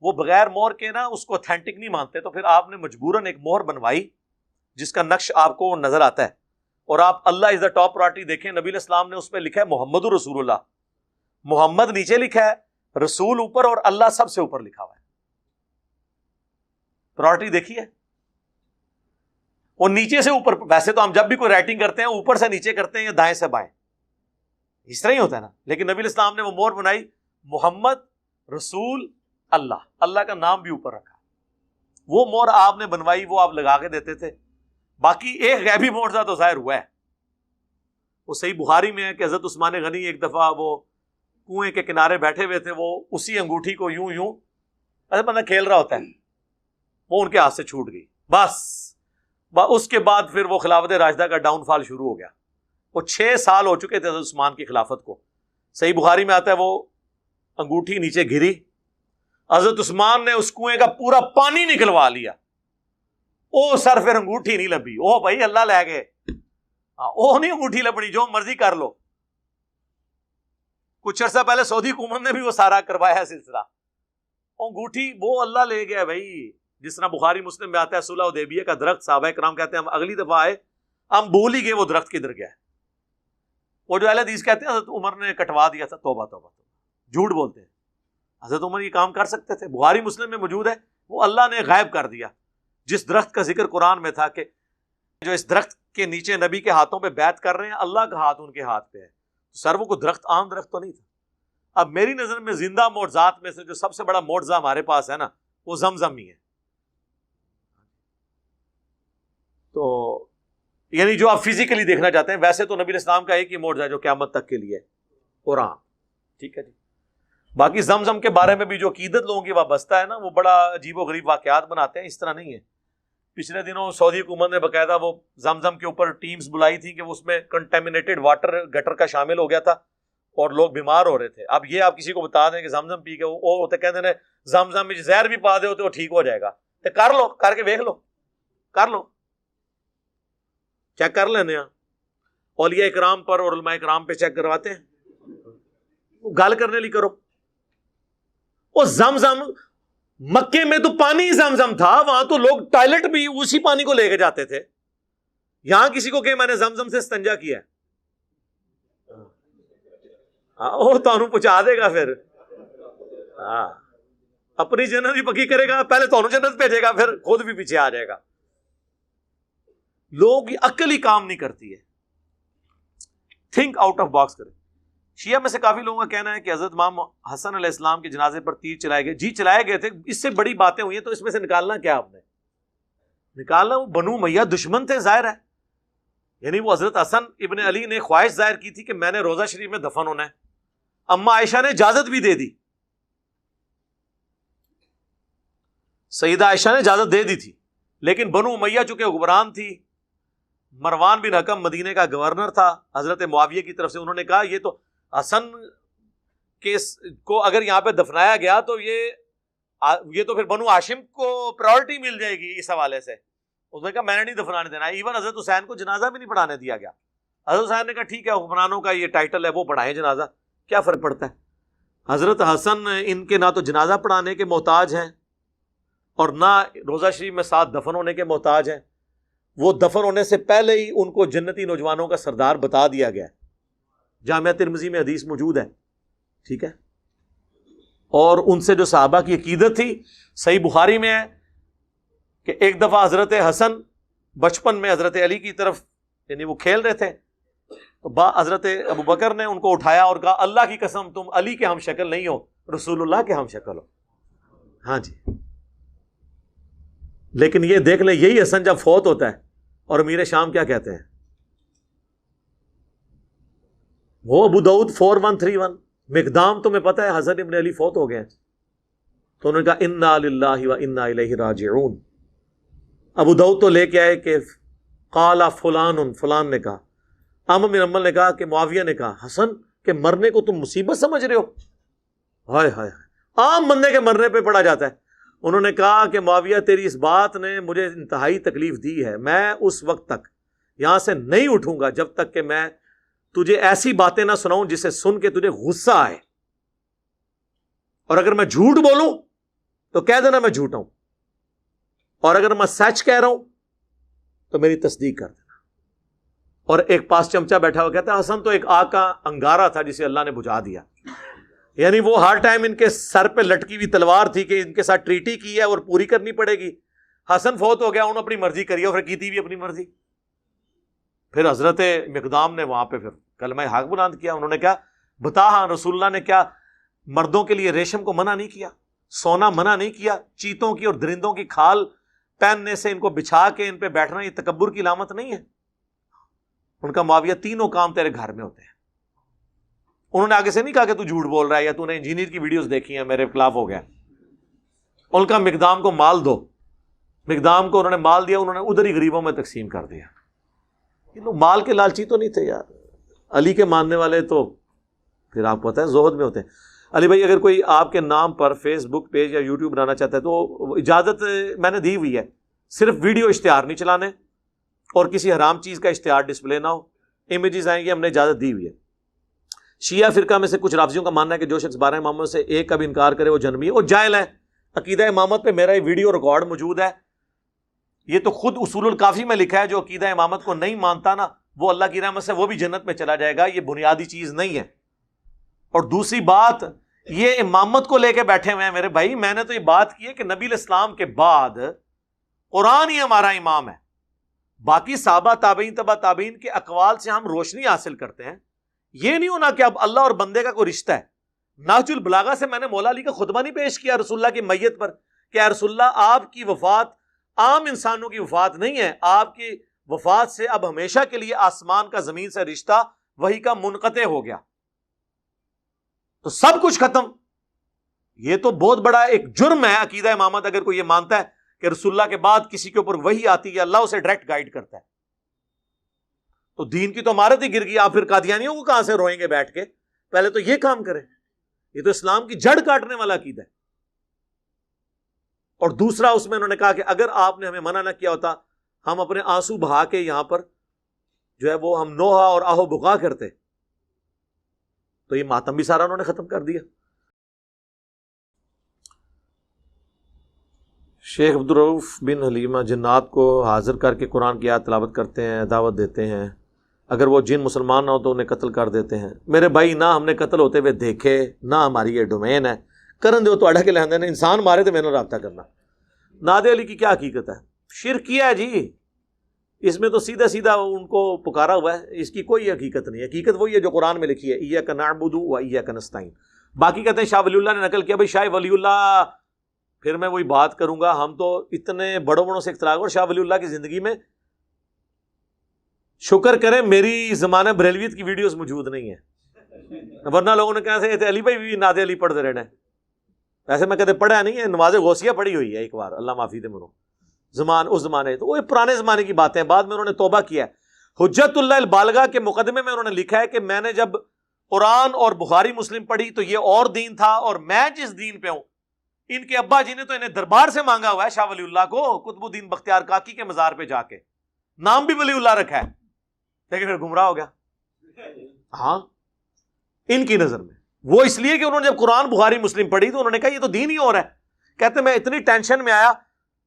وہ بغیر مہر کے نا اس کو اتھینٹک نہیں مانتے. تو پھر آپ نے مجبوراً ایک مہر بنوائی جس کا نقش آپ کو نظر آتا ہے، اور آپ اللہ از دا ٹاپ پرائورٹی دیکھیں. نبی علیہ السلام نے اس پہ لکھا ہے محمد رسول اللہ. محمد نیچے لکھا ہے، رسول اوپر، اور اللہ سب سے اوپر لکھا ہوا ہے. پرائورٹی دیکھیے. اور نیچے سے اوپر، ویسے تو ہم جب بھی کوئی رائٹنگ کرتے ہیں اوپر سے نیچے کرتے ہیں یا دائیں سے بائیں، اس طرح ہی ہوتا ہے نا. لیکن نبی علیہ السلام نے وہ مہر بنائی محمد رسول اللہ، اللہ کا نام بھی اوپر رکھا. وہ مہر آپ نے بنوائی، وہ آپ لگا کے دیتے تھے. باقی ایک غیبی معجزہ تو ظاہر ہوا ہے، وہ صحیح بخاری میں ہے کہ حضرت عثمان غنی ایک دفعہ وہ کنویں کے کنارے بیٹھے ہوئے تھے، وہ اسی انگوٹھی کو یوں ایسے بندہ کھیل رہا ہوتا ہے، وہ ان کے ہاتھ سے چھوٹ گئی. بس اس کے بعد پھر وہ خلافت راشدہ کا ڈاؤن فال شروع ہو گیا. وہ 6 سال ہو چکے تھے حضرت عثمان کی خلافت کو. صحیح بخاری میں آتا ہے وہ انگوٹھی نیچے گری، حضرت عثمان نے اس کنویں کا پورا پانی نکلوا لیا. او سر پھر انگوٹھی نہیں لبھی. او بھائی اللہ لے گئے. او نہیں انگوٹھی لبنی، جو مرضی کر لو. کچھ عرصہ پہلے سعودی حکومت نے بھی وہ سارا کروایا سلسلہ. انگوٹھی وہ اللہ لے گیا بھائی. جس طرح بخاری مسلم میں آتا ہے صلح حدیبیہ کا درخت، صحابہ کرام کہتے ہیں ہم اگلی دفعہ آئے ہم بھول ہی گئے وہ درخت کدھر گیا ہے. وہ جو اہل حدیث کہتے ہیں حضرت عمر نے کٹوا دیا تھا. توبہ توبہ توبہ، جھوٹ بولتے ہیں. حضرت عمر یہ کام کر سکتے تھے. بخاری مسلم میں موجود ہے وہ اللہ نے غائب کر دیا. جس درخت کا ذکر قرآن میں تھا کہ جو اس درخت کے نیچے نبی کے ہاتھوں پہ بیعت کر رہے ہیں، اللہ کا ہاتھ ان کے ہاتھ پہ ہے. سر وہ کوئی درخت عام درخت تو نہیں تھا. اب میری نظر میں زندہ معجزات میں سے جو سب سے بڑا معجزہ ہمارے پاس ہے نا وہ زمزم ہی ہے. تو یعنی جو آپ فزیکلی دیکھنا چاہتے ہیں، ویسے تو نبی علیہ السلام کا ایک ہی معجزہ ہے جو قیامت تک کے لیے قرآن. ٹھیک ہے جی. باقی زمزم کے بارے میں بھی جو عقیدت لوگوں کی وابستہ ہے نا وہ بڑا عجیب و غریب واقعات بناتے ہیں. اس طرح نہیں ہے. پچھلے دنوں سعودی حکومت نے باقاعدہ وہ زمزم کے اوپر ٹیمز بلائی تھی کہ اس میں کنٹامینیٹڈ واٹر گٹر کا شامل ہو گیا تھا اور لوگ بیمار ہو رہے تھے. اب یہ آپ کسی کو بتا دیں کہ زمزم پی کے وہ ہوتے کہتے ہیں زمزم میں زہر بھی پا دے ہوتے وہ ٹھیک ہو جائے گا. تو کر لو، کر کے دیکھ لو، کر لو، چیک کر لینے. اولیاء اکرام پر اور علماء اکرام پہ چیک کرواتے ہیں. گل کرنے لی کرو. وہ زمزم مکے میں تو پانی زمزم تھا, وہاں تو لوگ ٹوائلٹ بھی اسی پانی کو لے کے جاتے تھے. یہاں کسی کو کہ میں نے زمزم سے استنجا کیا ہے, وہ تو پہنچا دے گا پھر. ہاں, اپنی جنت بھی پکی کرے گا, پہلے تو جنت بھیجے گا, پھر خود بھی پیچھے آ جائے گا. لوگوں کی عقل ہی کام نہیں کرتی ہے. تھنک آؤٹ آف باکس کرے. شیعہ میں سے کافی لوگوں کا کہنا ہے کہ حضرت امام حسن علیہ السلام کے جنازے پر تیر چلائے گئے. جی چلائے گئے تھے, اس سے بڑی باتیں ہوئی ہیں, تو اس میں سے نکالنا کیا آپ نے؟ نکالنا وہ بنو امیہ دشمن تھے ظاہر ہے. یعنی وہ حضرت حسن ابن علی نے خواہش ظاہر کی تھی کہ میں نے روضہ شریف میں دفن ہونا ہے. اما عائشہ نے اجازت بھی دے دی, سیدہ عائشہ نے اجازت دے دی تھی, لیکن بنو امیہ چونکہ حکمران تھی, مروان بن حکم مدینے کا گورنر تھا حضرت معاویہ کی طرف سے, انہوں نے کہا یہ تو حسن کو اگر یہاں پہ دفنایا گیا تو یہ تو پھر بنو ہاشم کو پرائورٹی مل جائے گی اس حوالے سے. اس نے کہا میں نے نہیں دفنانے دینا. ایون حضرت حسین کو جنازہ بھی نہیں پڑھانے دیا گیا. حضرت حسین نے کہا ٹھیک ہے, حکمرانوں کا یہ ٹائٹل ہے, وہ پڑھائیں جنازہ, کیا فرق پڑتا ہے. حضرت حسن ان کے نہ تو جنازہ پڑھانے کے محتاج ہیں اور نہ روضہ شریف میں ساتھ دفن ہونے کے محتاج ہیں. وہ دفن ہونے سے پہلے ہی ان کو جنتی نوجوانوں کا سردار بتا دیا گیا ہے. جامعہ ترمذی میں حدیث موجود ہے, ٹھیک ہے. اور ان سے جو صحابہ کی عقیدت تھی, صحیح بخاری میں ہے کہ ایک دفعہ حضرت حسن بچپن میں حضرت علی کی طرف, یعنی وہ کھیل رہے تھے, تو حضرت ابو بکر نے ان کو اٹھایا اور کہا اللہ کی قسم تم علی کے ہم شکل نہیں ہو, رسول اللہ کے ہم شکل ہو. ہاں جی, لیکن یہ دیکھ لیں یہی حسن جب فوت ہوتا ہے اور امیر شام کیا کہتے ہیں, وہ ابو داؤد 4131, مقدام تمہیں پتہ ہے حسن ابن علی فوت ہو گئے, تو انہوں نے کہا انا للہ و انا الیہ راجعون. ابو داؤد تو لے کے آئے کہ قال فلان نے کہا, امام بن حنبل نے کہا کہ معاویہ نے کہا حسن کے مرنے کو تم مصیبت سمجھ رہے ہو. ہائے ہائے, عام بندے کے مرنے پہ پڑا جاتا ہے. انہوں نے کہا کہ معاویہ تیری اس بات نے مجھے انتہائی تکلیف دی ہے, میں اس وقت تک یہاں سے نہیں اٹھوں گا جب تک کہ میں تجھے ایسی باتیں نہ سناؤں جسے سن کے تجھے غصہ آئے, اور اگر میں جھوٹ بولوں تو کہہ دینا میں جھوٹا ہوں, اور اگر میں سچ کہہ رہا ہوں تو میری تصدیق کر دینا. اور ایک پاس چمچا بیٹھا ہوا کہتا ہے حسن تو ایک آگ کا انگارہ تھا جسے اللہ نے بجھا دیا. یعنی وہ ہر ٹائم ان کے سر پہ لٹکی ہوئی تلوار تھی کہ ان کے ساتھ ٹریٹی کی ہے اور پوری کرنی پڑے گی. حسن فوت ہو گیا, انہوں نے اپنی مرضی کری اور پھر کی تھی بھی اپنی مرضی. پھر حضرت مقدام نے وہاں پہ پھر کلمہ حق بلند کیا. انہوں نے کہا بتا ہاں رسول اللہ نے کیا مردوں کے لیے ریشم کو منع نہیں کیا, سونا منع نہیں کیا, چیتوں کی اور درندوں کی کھال پہننے سے ان کو بچھا کے ان پہ بیٹھنا یہ تکبر کی علامت نہیں ہے. ان کا معاویہ تینوں کام تیرے گھر میں ہوتے ہیں. انہوں نے آگے سے نہیں کہا کہ تو جھوٹ بول رہا ہے یا تو نے انجینئر کی ویڈیوز دیکھی ہیں میرے خلاف ہو گیا. ان کا مقدام کو مال دو, مقدام کو انہوں نے مال دیا, انہوں نے ادھر ہی غریبوں میں تقسیم کر دیا. یہ لوگ مال کے لالچی تو نہیں تھے یار. علی کے ماننے والے تو پھر آپ کو پتہ ہے زہد میں ہوتے ہیں. علی بھائی اگر کوئی آپ کے نام پر فیس بک پیج یا یوٹیوب بنانا چاہتا ہے تو اجازت میں نے دی ہوئی ہے, صرف ویڈیو اشتہار نہیں چلانے اور کسی حرام چیز کا اشتہار ڈسپلے نہ ہو, امیجز آئیں گے, ہم نے اجازت دی ہوئی ہے. شیعہ فرقہ میں سے کچھ رافضیوں کا ماننا ہے کہ جو شخص 12 اماموں سے ایک کا بھی انکار کرے وہ جہنمی ہے, وہ جاہل ہے. عقیدہ امامت پہ میرا یہ ویڈیو ریکارڈ موجود ہے, یہ تو خود اصول الکافی میں لکھا ہے. جو عقیدہ امامت کو نہیں مانتا نا وہ اللہ کی رحمت سے وہ بھی جنت میں چلا جائے گا, یہ بنیادی چیز نہیں ہے. اور دوسری بات, یہ امامت کو لے کے بیٹھے ہوئے ہیں میرے بھائی. میں نے تو یہ بات کی ہے کہ نبی علیہ السلام کے بعد قرآن ہی ہمارا امام ہے. باقی صحابہ تابعین تبع تابعین کے اقوال سے ہم روشنی حاصل کرتے ہیں. یہ نہیں ہونا کہ اب اللہ اور بندے کا کوئی رشتہ ہے. نہج البلاغہ سے میں نے مولا علی کا خطبہ نہیں پیش کیا رسول اللہ کی میت پر کہ اے رسول اللہ آپ کی وفات عام انسانوں کی وفات نہیں ہے, آپ کی وفات سے اب ہمیشہ کے لیے آسمان کا زمین سے رشتہ وہی کا منقطع ہو گیا, تو سب کچھ ختم. یہ تو بہت بڑا ایک جرم ہے عقیدہ امامت اگر کوئی یہ مانتا ہے کہ رسول اللہ کے بعد کسی کے اوپر وحی آتی ہے, اللہ اسے ڈائریکٹ گائیڈ کرتا ہے. تو دین کی تو عمارت ہی گر گئی. آپ پھر قادیانیوں کو کہاں سے روئیں گے بیٹھ کے؟ پہلے تو یہ کام کریں. یہ تو اسلام کی جڑ کاٹنے والا عقیدہ ہے. اور دوسرا اس میں انہوں نے کہا کہ اگر آپ نے ہمیں منع نہ کیا ہوتا ہم اپنے آنسو بہا کے یہاں پر جو ہے وہ ہم نوحہ اور آہو بکا کرتے. تو یہ ماتم بھی سارا انہوں نے ختم کر دیا. شیخ عبدالرؤف بن حلیمہ جنات کو حاضر کر کے قرآن کی آیت تلاوت کرتے ہیں, دعوت دیتے ہیں, اگر وہ جن مسلمان نہ ہو تو انہیں قتل کر دیتے ہیں. میرے بھائی نہ ہم نے قتل ہوتے ہوئے دیکھے, نہ ہماری یہ ڈومین ہے. کرن دو تو اڑا کے لہندے نے انسان مارے تو میں نے رابطہ کرنا. نادے علی کی کیا حقیقت ہے؟ شرک کیا ہے جی, اس میں تو سیدھا سیدھا ان کو پکارا ہوا ہے, اس کی کوئی حقیقت نہیں. حقیقت وہی ہے جو قرآن میں لکھی ہے, ایاک نعبد و ایاک نستعین. باقی کہتے ہیں شاہ ولی اللہ نے نقل کیا, بھائی شاہ ولی اللہ, پھر میں وہی بات کروں گا, ہم تو اتنے بڑوں بڑوں سے اختلاف, اور شاہ ولی اللہ کی زندگی میں شکر کریں میری زمانہ بریلویت کی ویڈیوز موجود نہیں ہیں, ورنہ لوگوں نے کہا تھے علی بھائی بھی نادے علی پڑھتے رہنا ہے. ویسے میں کہتے پڑھا نہیں ہے, نماز غوثیہ پڑھی ہوئی ہے ایک بار, اللہ معافی دے منو, اس زمانے, تو وہ پرانے زمانے کی باتیں ہیں. بعد میں انہوں نے توبہ کیا ہے. حجت اللہ البالغہ کے مقدمے میں انہوں نے لکھا ہے کہ میں نے جب قرآن اور بخاری مسلم پڑھی تو یہ اور دین تھا, اور میں جس دین پہ ہوں, ان کے ابا جی نے تو انہیں دربار سے مانگا ہوا ہے شاہ ولی اللہ کو, قطب الدین بختیار کاکی کے مزار پہ جا کے, نام بھی ولی اللہ رکھا ہے, لیکن پھر گمراہ ہو گیا. ہاں ان کی نظر میں وہ اس لیے کہ انہوں نے جب قرآن بخاری مسلم پڑھی تو انہوں نے کہا یہ تو دین ہی اور ہے. کہتے میں اتنی ٹینشن میں آیا,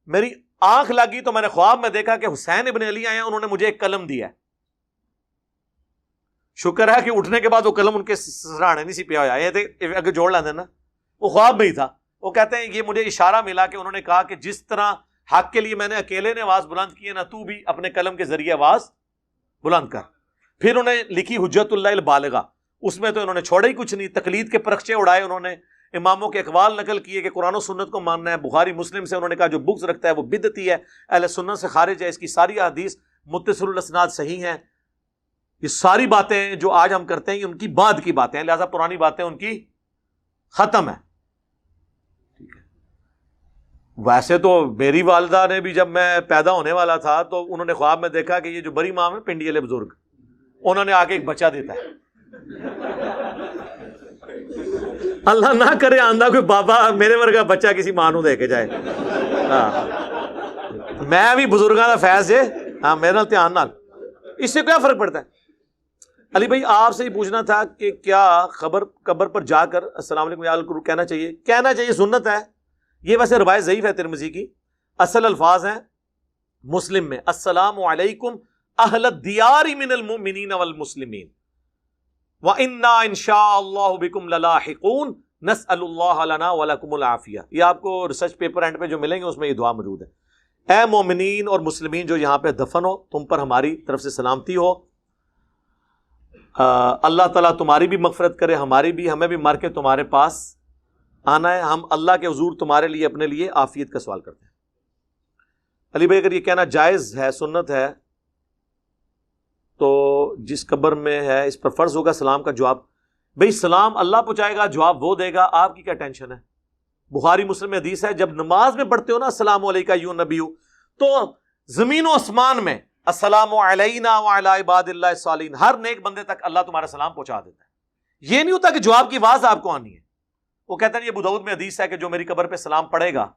میری آنکھ لگی تو میں نے خواب میں دیکھا کہ حسین ابن علی آئے, انہوں نے مجھے ایک قلم دیا ہے. شکر ہے کہ اٹھنے کے بعد وہ قلم ان کے سرانے نہیں سی پیا ہوا, یہ اگر جوڑ لیندے نا, وہ خواب میں ہی تھا. وہ کہتے ہیں یہ مجھے اشارہ ملا کہ انہوں نے کہا کہ جس طرح حق کے لیے میں نے اکیلے نے آواز بلند کی ہے نا, تو بھی اپنے قلم کے ذریعے آواز بلند کر. پھر انہوں نے لکھی حجت اللہ البالغہ, اس میں تو انہوں نے چھوڑا ہی کچھ نہیں, تقلید کے پرخچے اڑائے انہوں نے, اماموں کے اقوال نقل کیے کہ قرآن و سنت کو ماننا ہے. بخاری مسلم سے انہوں نے کہا جو بغض رکھتا ہے وہ بدعتی ہے, اہل سنت سے خارج ہے, اس کی ساری احادیث متصل الاسناد صحیح ہیں. یہ ساری باتیں جو آج ہم کرتے ہیں یہ ان کی بعد کی باتیں ہیں, لہذا پرانی باتیں ان کی ختم ہے. ویسے تو میری والدہ نے بھی جب میں پیدا ہونے والا تھا تو انہوں نے خواب میں دیکھا کہ یہ جو بڑی ماں ہے پنڈی والے بزرگ, انہوں نے آگے ایک بچہ دیتا ہے. اللہ نہ کرے آندہ کوئی بابا میرے ورگا بچہ کسی ماں نو دے کے جائے. ہاں میں بھی بزرگاں دا فیض ہے, ہاں میرے نال دھیان نال, اس سے کیا فرق پڑتا ہے. علی بھائی آپ سے یہ پوچھنا تھا کہ کیا قبر پر جا کر السلام علیکم یا اللہ کہنا چاہیے؟ کہنا چاہیے, سنت ہے. یہ ویسے روایت ضعیف ہے ترمذی کی, اصل الفاظ ہیں مسلم میں, السلام علیکم اہل الدیار من المؤمنین والمسلمین وَإِنَّا إِن شَاءَ اللَّهُ بِكُمْ لَلَاحِقُونَ نَسْأَلُ اللَّهَ لَنَا وَلَكُمُ الْعَافِيَةَ. یہ آپ کو ریسرچ پیپر اینڈ پہ جو ملیں گے اس میں یہ دعا موجود ہے. اے مومنین اور مسلمین جو یہاں پہ دفن ہو, تم پر ہماری طرف سے سلامتی ہو, اللہ تعالیٰ تمہاری بھی مغفرت کرے, ہماری بھی, ہمیں بھی مر کے تمہارے پاس آنا ہے, ہم اللہ کے حضور تمہارے لیے اپنے لیے عافیت کا سوال کرتے ہیں. علی بھائی اگر یہ کہنا جائز ہے, سنت ہے, تو جس قبر میں ہے اس پر فرض ہوگا سلام کا جواب. بھئی سلام اللہ پہنچائے گا, جواب وہ دے گا, آپ کی کیا ٹینشن ہے. بخاری مسلم میں حدیث ہے جب نماز میں پڑھتے ہو نا السلام علیکہ ایھا النبی, تو زمین و آسمان میں السلام علینا وعلی عباد اللہ الصالحین, ہر نیک بندے تک اللہ تمہارا سلام پہنچا دیتا ہے. یہ نہیں ہوتا کہ جواب کی آواز آپ کو آنی ہے. وہ کہتے ہیں یہ ابو داؤد میں حدیث ہے کہ جو میری قبر پہ سلام پڑھے گا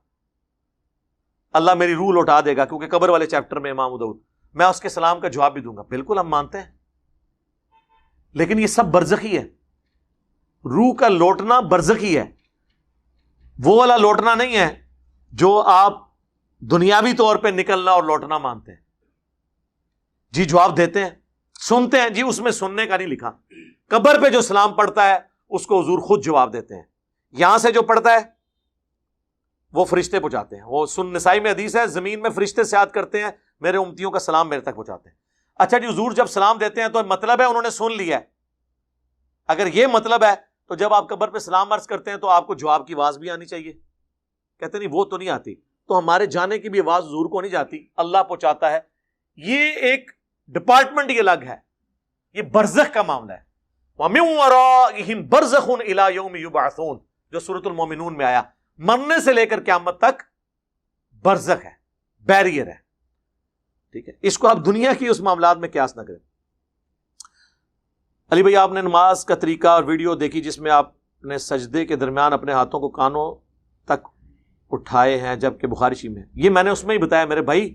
اللہ میری روح لوٹا دے گا, کیونکہ قبر والے چیپٹر میں امام ابو داؤد, میں اس کے سلام کا جواب بھی دوں گا. بالکل ہم مانتے ہیں, لیکن یہ سب برزخی ہے. روح کا لوٹنا برزخی ہے, وہ والا لوٹنا نہیں ہے جو آپ دنیاوی طور پہ نکلنا اور لوٹنا مانتے ہیں. جی جواب دیتے ہیں, سنتے ہیں, جی اس میں سننے کا نہیں لکھا. قبر پہ جو سلام پڑھتا ہے اس کو حضور خود جواب دیتے ہیں. یہاں سے جو پڑھتا ہے وہ فرشتے پہنچاتے ہیں. وہ نسائی میں حدیث ہے زمین میں فرشتے سیاحت کرتے ہیں, میرے امتیوں کا سلام میرے تک پہنچاتے ہیں. اچھا جی حضور جب سلام دیتے ہیں تو مطلب ہے انہوں نے سن لیا ہے. اگر یہ مطلب ہے تو جب آپ قبر پہ سلام عرض کرتے ہیں تو آپ کو جواب کی آواز بھی آنی چاہیے. کہتے نہیں وہ تو نہیں آتی, تو ہمارے جانے کی بھی آواز حضور کو نہیں جاتی, اللہ پہنچاتا ہے. یہ ایک ڈپارٹمنٹ یہ الگ ہے, یہ برزخ کا معاملہ ہے. وَمِن وَرَائِهِمْ بَرْزَخٌ إِلَى يَوْمِ يُبْعَثُونَ جو سورۃ المومنون میں آیا. مرنے سے لے کر قیامت تک برزخ ہے, بیریئر ہے. ٹھیک ہے, اس کو آپ دنیا کی اس معاملات میں قیاس نہ کریں. علی بھائی آپ نے نماز کا طریقہ اور ویڈیو دیکھی جس میں آپ نے سجدے کے درمیان اپنے ہاتھوں کو کانوں تک اٹھائے ہیں جبکہ بخاری شریف میں, یہ میں نے اس میں ہی بتایا میرے بھائی,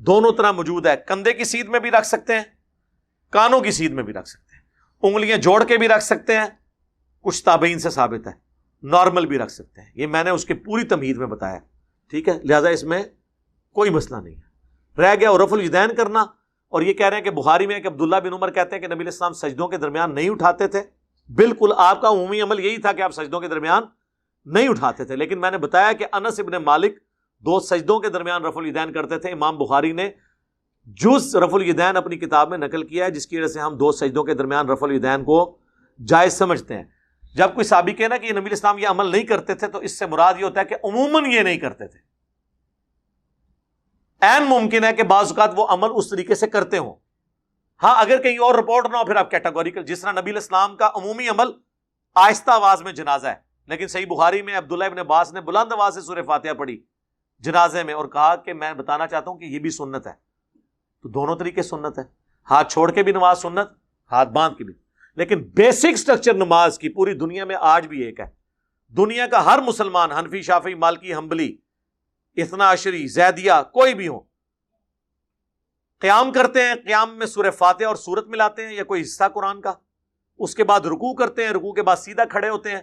دونوں طرح موجود ہے. کندھے کی سیدھ میں بھی رکھ سکتے ہیں, کانوں کی سیدھ میں بھی رکھ سکتے ہیں, انگلیاں جوڑ کے بھی رکھ سکتے ہیں, کچھ تابعین سے ثابت ہے، نارمل بھی رکھ سکتے ہیں، یہ میں نے اس کے پوری تمہید میں بتایا، ٹھیک ہے، لہٰذا اس میں کوئی مسئلہ نہیں ہے۔ رہ گیا اور رفع الیدین کرنا، اور یہ کہہ رہے ہیں کہ بخاری میں کہ عبداللہ بن عمر کہتے ہیں کہ نبی علیہ السلام سجدوں کے درمیان نہیں اٹھاتے تھے، بالکل آپ کا عمومی عمل یہی تھا کہ آپ سجدوں کے درمیان نہیں اٹھاتے تھے، لیکن میں نے بتایا کہ انس ابن مالک 2 سجدوں کے درمیان رفع الیدین کرتے تھے۔ امام بخاری نے جز رفع الیدین اپنی کتاب میں نقل کیا ہے، جس کی وجہ سے ہم 2 سجدوں کے درمیان رفع الیدین کو جائز سمجھتے ہیں۔ جب کوئی صحابی کہنا کہ یہ نبی علیہ السلام یہ عمل نہیں کرتے تھے تو اس سے مراد یہ ہوتا ہے کہ عموماً یہ نہیں کرتے تھے، عین ممکن ہے کہ بعض اوقات وہ عمل اس طریقے سے کرتے ہوں، ہاں اگر کہیں اور رپورٹ نہ ہو پھر آپ کیٹاگوریکل، جس طرح نبی علیہ السلام کا عمومی عمل آہستہ آواز میں جنازہ ہے، لیکن صحیح بخاری میں عبداللہ ابن عباس نے بلند آواز سے سورہ فاتحہ پڑھی جنازے میں اور کہا کہ میں بتانا چاہتا ہوں کہ یہ بھی سنت ہے، تو دونوں طریقے سنت ہے، ہاتھ چھوڑ کے بھی نماز سنت، ہاتھ باندھ کے بھی، لیکن بیسک سٹرکچر نماز کی پوری دنیا میں آج بھی ایک ہے۔ دنیا کا ہر مسلمان، حنفی، شافعی، مالکی، حنبلی، اثنا عشری، زیدیہ، کوئی بھی ہو، قیام کرتے ہیں، قیام میں سورہ فاتحہ اور سورت ملاتے ہیں یا کوئی حصہ قرآن کا، اس کے بعد رکوع کرتے ہیں، رکوع کے بعد سیدھا کھڑے ہوتے ہیں،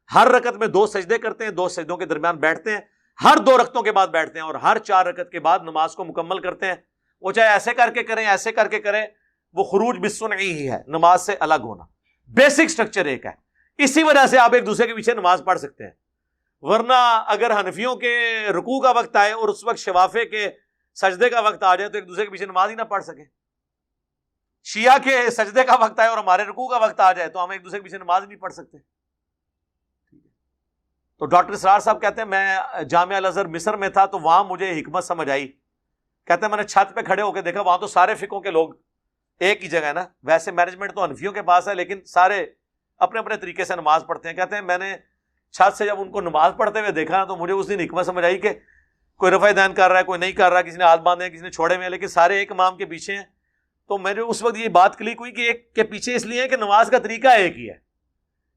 ہر رکعت میں 2 سجدے کرتے ہیں، 2 سجدوں کے درمیان بیٹھتے ہیں، ہر 2 رکعتوں کے بعد بیٹھتے ہیں، اور ہر 4 رکعت کے بعد نماز کو مکمل کرتے ہیں۔ وہ چاہے ایسے کر کے کریں، ایسے کر کے کریں، وہ خروج بالسنعی ہی ہے، نماز سے الگ ہونا، بیسک سٹرکچر ایک ہے۔ اسی وجہ سے آپ ایک دوسرے کے پیچھے نماز پڑھ سکتے ہیں، ورنہ اگر حنفیوں کے رکوع کا وقت آئے اور اس وقت شوافے کے سجدے کا وقت آ جائے تو ایک دوسرے کے پیچھے نماز ہی نہ پڑھ سکیں، شیعہ کے سجدے کا وقت آئے اور ہمارے رکوع کا وقت آ جائے تو ہم ایک دوسرے کے پیچھے نماز نہیں پڑھ سکتے۔ تو ڈاکٹر اسرار صاحب کہتے ہیں میں جامعہ الازہر مصر میں تھا تو وہاں مجھے حکمت سمجھ آئی، کہتے ہیں میں نے چھت پہ کھڑے ہو کے دیکھا، وہاں تو سارے فقہوں کے لوگ ایک ہی جگہ ہے نا، ویسے مینجمنٹ تو حنفیوں کے پاس ہے لیکن سارے اپنے اپنے طریقے سے نماز پڑھتے ہیں۔ کہتے ہیں میں نے چھت سے جب ان کو نماز پڑھتے ہوئے دیکھا تو مجھے اس دن حکمت سمجھ آئی کہ کوئی رفع دین کر رہا ہے، کوئی نہیں کر رہا، کسی نے ہاتھ باندھے ہیں، کسی نے چھوڑے ہوئے ہیں، لیکن سارے ایک امام کے پیچھے ہیں۔ تو میرے اس وقت یہ بات کلک ہوئی کہ ایک کے پیچھے اس لیے ہے کہ نماز کا طریقہ ایک ہی ہے۔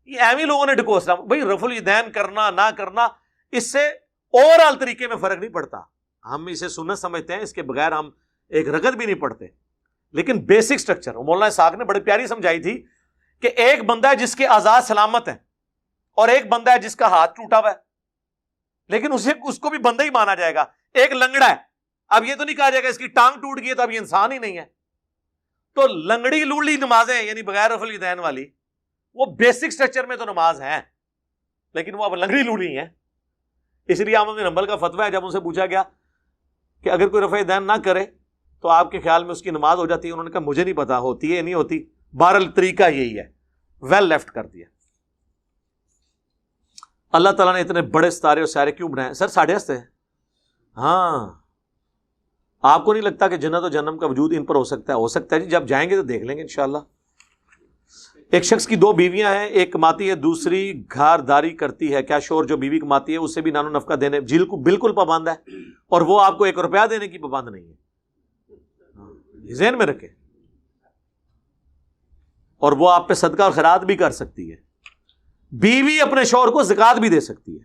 یہ اہمی لوگوں نے ڈھکوسلا، بھائی رفع الیدین کرنا نہ کرنا اس سے اوور آل طریقے میں فرق نہیں پڑتا، ہم اسے سنت سمجھتے ہیں، اس کے بغیر ہم ایک رکعت بھی نہیں پڑھتے، لیکن بیسک سٹرکچر مولانا اسحاق نے بڑی پیاری سمجھائی تھی کہ ایک بندہ ہے جس کے اعضاء سلامت ہیں اور ایک بندہ ہے جس کا ہاتھ ٹوٹا ہوا ہے، لیکن اس کو بھی بندہ ہی مانا جائے گا۔ ایک لنگڑا ہے، اب یہ تو نہیں کہا جائے گا اس کی ٹانگ ٹوٹ گئی ہے تو اب یہ انسان ہی نہیں ہے۔ تو لنگڑی لوڑی نمازیں یعنی بغیر رفع الیدین والی، وہ بیسک سٹرکچر میں تو نماز ہے لیکن وہ اب لنگڑی لوڑی ہیں۔ اس لیے احمد بن حنبل کا فتویٰ ہے، جب ان سے پوچھا گیا کہ اگر کوئی رفع الیدین نہ کرے تو آپ کے خیال میں اس کی نماز ہو جاتی ہے، انہوں نے کہا مجھے نہیں پتا ہوتی ہے یا نہیں ہوتی، بہرحال طریقہ یہی ہے، ویل لیفٹ کر دیا۔ اللہ تعالیٰ نے اتنے بڑے ستارے اور سیارے کیوں بنائے؟ سر 8.5 ہیں، ہاں آپ کو نہیں لگتا کہ جنت و جہنم کا وجود ان پر ہو سکتا ہے؟ ہو سکتا ہے جی، جب جائیں گے تو دیکھ لیں گے انشاءاللہ۔ ایک شخص کی 2 بیویاں ہیں، ایک کماتی ہے دوسری گھارداری کرتی ہے، کیا شوہر جو بیوی کماتی ہے اسے بھی نان و نفقہ دینے بالکل پابند ہے اور وہ آپ کو 1 روپیہ دینے کی پابند نہیں ہے، ذہن میں رکھیں، اور وہ آپ پہ صدقہ اور خیرات بھی کر سکتی ہے۔ بیوی اپنے شوہر کو زکات بھی دے سکتی ہے،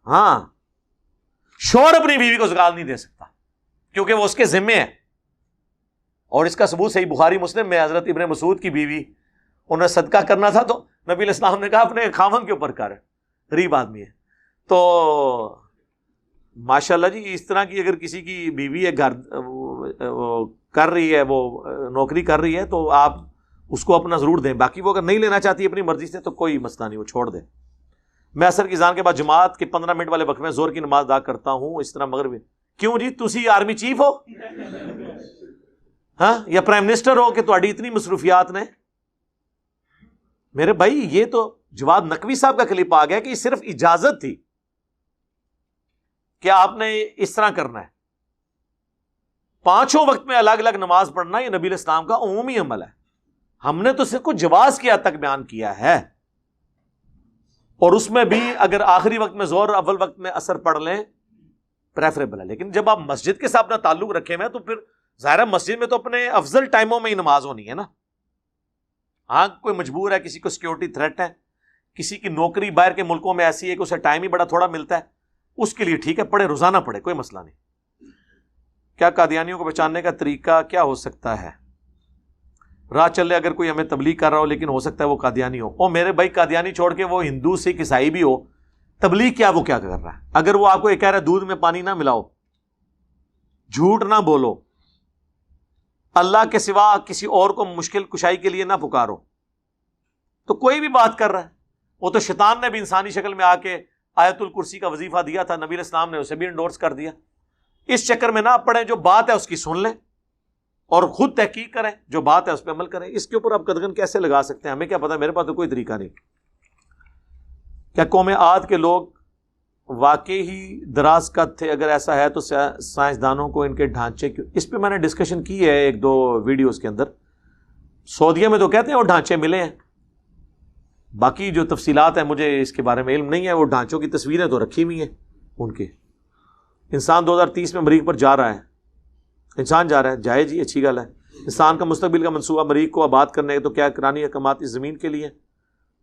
ہاں شوہر اپنی بیوی کو زکات نہیں دے سکتا کیونکہ وہ اس کے ذمے ہے، اور اس کا ثبوت صحیح بخاری مسلم میں حضرت ابن مسعود کی بیوی، انہیں صدقہ کرنا تھا تو نبی علیہ السلام نے کہا اپنے خاوند کے اوپر کر، غریب آدمی ہے۔ تو ماشاءاللہ جی اس طرح کی اگر کسی کی بیوی ہے گھر کر رہی ہے، وہ نوکری کر رہی ہے تو آپ اس کو اپنا ضرور دیں، باقی وہ اگر نہیں لینا چاہتی اپنی مرضی سے تو کوئی مسئلہ نہیں، وہ چھوڑ دیں۔ میں عصر کی اذان کے بعد جماعت کے 15 منٹ والے وقت میں زور کی نماز ادا کرتا ہوں، اس طرح مغرب۔ کیوں جی تسی آرمی چیف ہو ہاں یا پرائم منسٹر ہو کہ تہاڈی اتنی مصروفیات نے؟ میرے بھائی یہ تو جواد نقوی صاحب کا کلپ آ گیا کہ یہ صرف اجازت تھی کہ آپ نے اس طرح کرنا ہے۔ 5 وقت میں الگ الگ نماز پڑھنا یہ نبی علیہ السلام کا عمومی عمل ہے، ہم نے تو صرف کچھ جواز کی حد تک بیان کیا ہے، اور اس میں بھی اگر آخری وقت میں ظہر اول وقت میں عصر پڑھ لیں پریفریبل ہے، لیکن جب آپ مسجد کے ساتھ اپنا تعلق رکھے ہوئے ہیں تو پھر ظاہر مسجد میں تو اپنے افضل ٹائموں میں ہی نماز ہونی ہے نا۔ ہاں کوئی مجبور ہے، کسی کو سیکیورٹی تھریٹ ہے، کسی کی نوکری باہر کے ملکوں میں ایسی ہے کہ اسے ٹائم ہی بڑا تھوڑا ملتا ہے، اس کے لیے ٹھیک ہے پڑھے، روزانہ پڑھے، کوئی مسئلہ نہیں۔ کیا قادیانیوں کو پہچاننے کا طریقہ کیا ہو سکتا ہے؟ راہ چلے اگر کوئی ہمیں تبلیغ کر رہا ہو لیکن ہو سکتا ہے وہ قادیانی ہو، او میرے بھائی قادیانی چھوڑ کے وہ ہندو سکھ عیسائی بھی ہو، تبلیغ کیا وہ کیا کر رہا ہے؟ اگر وہ آپ کو یہ کہہ رہا ہے دودھ میں پانی نہ ملاؤ، جھوٹ نہ بولو، اللہ کے سوا کسی اور کو مشکل کشائی کے لیے نہ پکارو، تو کوئی بھی بات کر رہا ہے۔ وہ تو شیطان نے بھی انسانی شکل میں آ کے آیت الکرسی کا وظیفہ دیا تھا، نبی علیہ السلام نے اسے بھی انڈورس کر دیا۔ اس چکر میں نہ پڑیں، جو بات ہے اس کی سن لیں اور خود تحقیق کریں، جو بات ہے اس پہ عمل کریں۔ اس کے اوپر آپ قدغن کیسے لگا سکتے ہیں؟ ہمیں کیا پتا، میرے پاس تو کوئی طریقہ نہیں۔ کیا قوم عاد کے لوگ واقعی ہی دراز قد تھے؟ اگر ایسا ہے تو سائنسدانوں کو ان کے ڈھانچے کیوں؟ اس پہ میں نے ڈسکشن کی ہے ایک دو ویڈیوز کے اندر۔ سعودیہ میں تو کہتے ہیں وہ ڈھانچے ملے ہیں، باقی جو تفصیلات ہیں مجھے اس کے بارے میں علم نہیں ہے۔ وہ ڈھانچوں کی تصویریں تو رکھی ہوئی ہیں ان کے۔ انسان 2030 میں مریخ پر جا رہا ہے، انسان جا رہا ہے، جائے جی، اچھی گل ہے۔ انسان کا مستقبل کا منصوبہ مریخ کو آباد کرنے ہے، تو کیا کرانی احکامات اس زمین کے لیے؟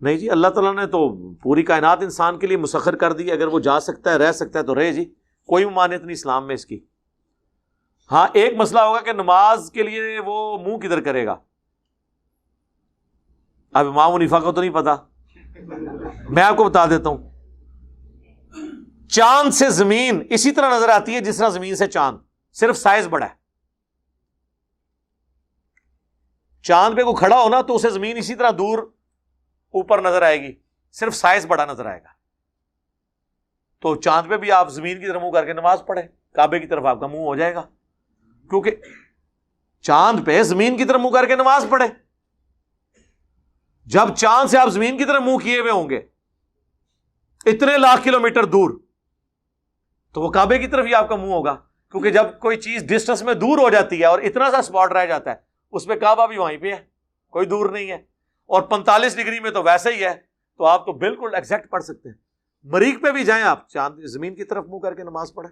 نہیں جی، اللہ تعالیٰ نے تو پوری کائنات انسان کے لیے مسخر کر دی، اگر وہ جا سکتا ہے رہ سکتا ہے تو رہے جی، کوئی ممانعت نہیں اسلام میں اس کی۔ ہاں ایک مسئلہ ہوگا کہ نماز کے لیے وہ منہ کدھر کرے گا، اب امام حنیفہ کو تو نہیں پتا، میں آپ کو بتا دیتا ہوں۔ چاند سے زمین اسی طرح نظر آتی ہے جس طرح زمین سے چاند، صرف سائز بڑا ہے۔ چاند پہ کوئی کھڑا ہو نا تو اسے زمین اسی طرح دور اوپر نظر آئے گی، صرف سائز بڑا نظر آئے گا۔ تو چاند پہ بھی آپ زمین کی طرف منہ کر کے نماز پڑھیں، کعبے کی طرف آپ کا منہ ہو جائے گا، کیونکہ چاند پہ زمین کی طرف منہ کر کے نماز پڑھیں۔ جب چاند سے آپ زمین کی طرف منہ کیے ہوئے ہوں گے اتنے لاکھ کلومیٹر دور، تو وہ کعبے کی طرف ہی آپ کا منہ ہوگا، کیونکہ جب کوئی چیز ڈسٹنس میں دور ہو جاتی ہے اور اتنا سا اسپاٹ رہ جاتا ہے، اس پہ کعبہ بھی وہیں پہ ہے، کوئی دور نہیں ہے۔ اور 45 ڈگری میں تو ویسے ہی ہے، تو آپ تو بالکل ایگزیکٹ پڑھ سکتے ہیں۔ مریخ پہ بھی جائیں آپ، چاند زمین کی طرف منہ کر کے نماز پڑھیں۔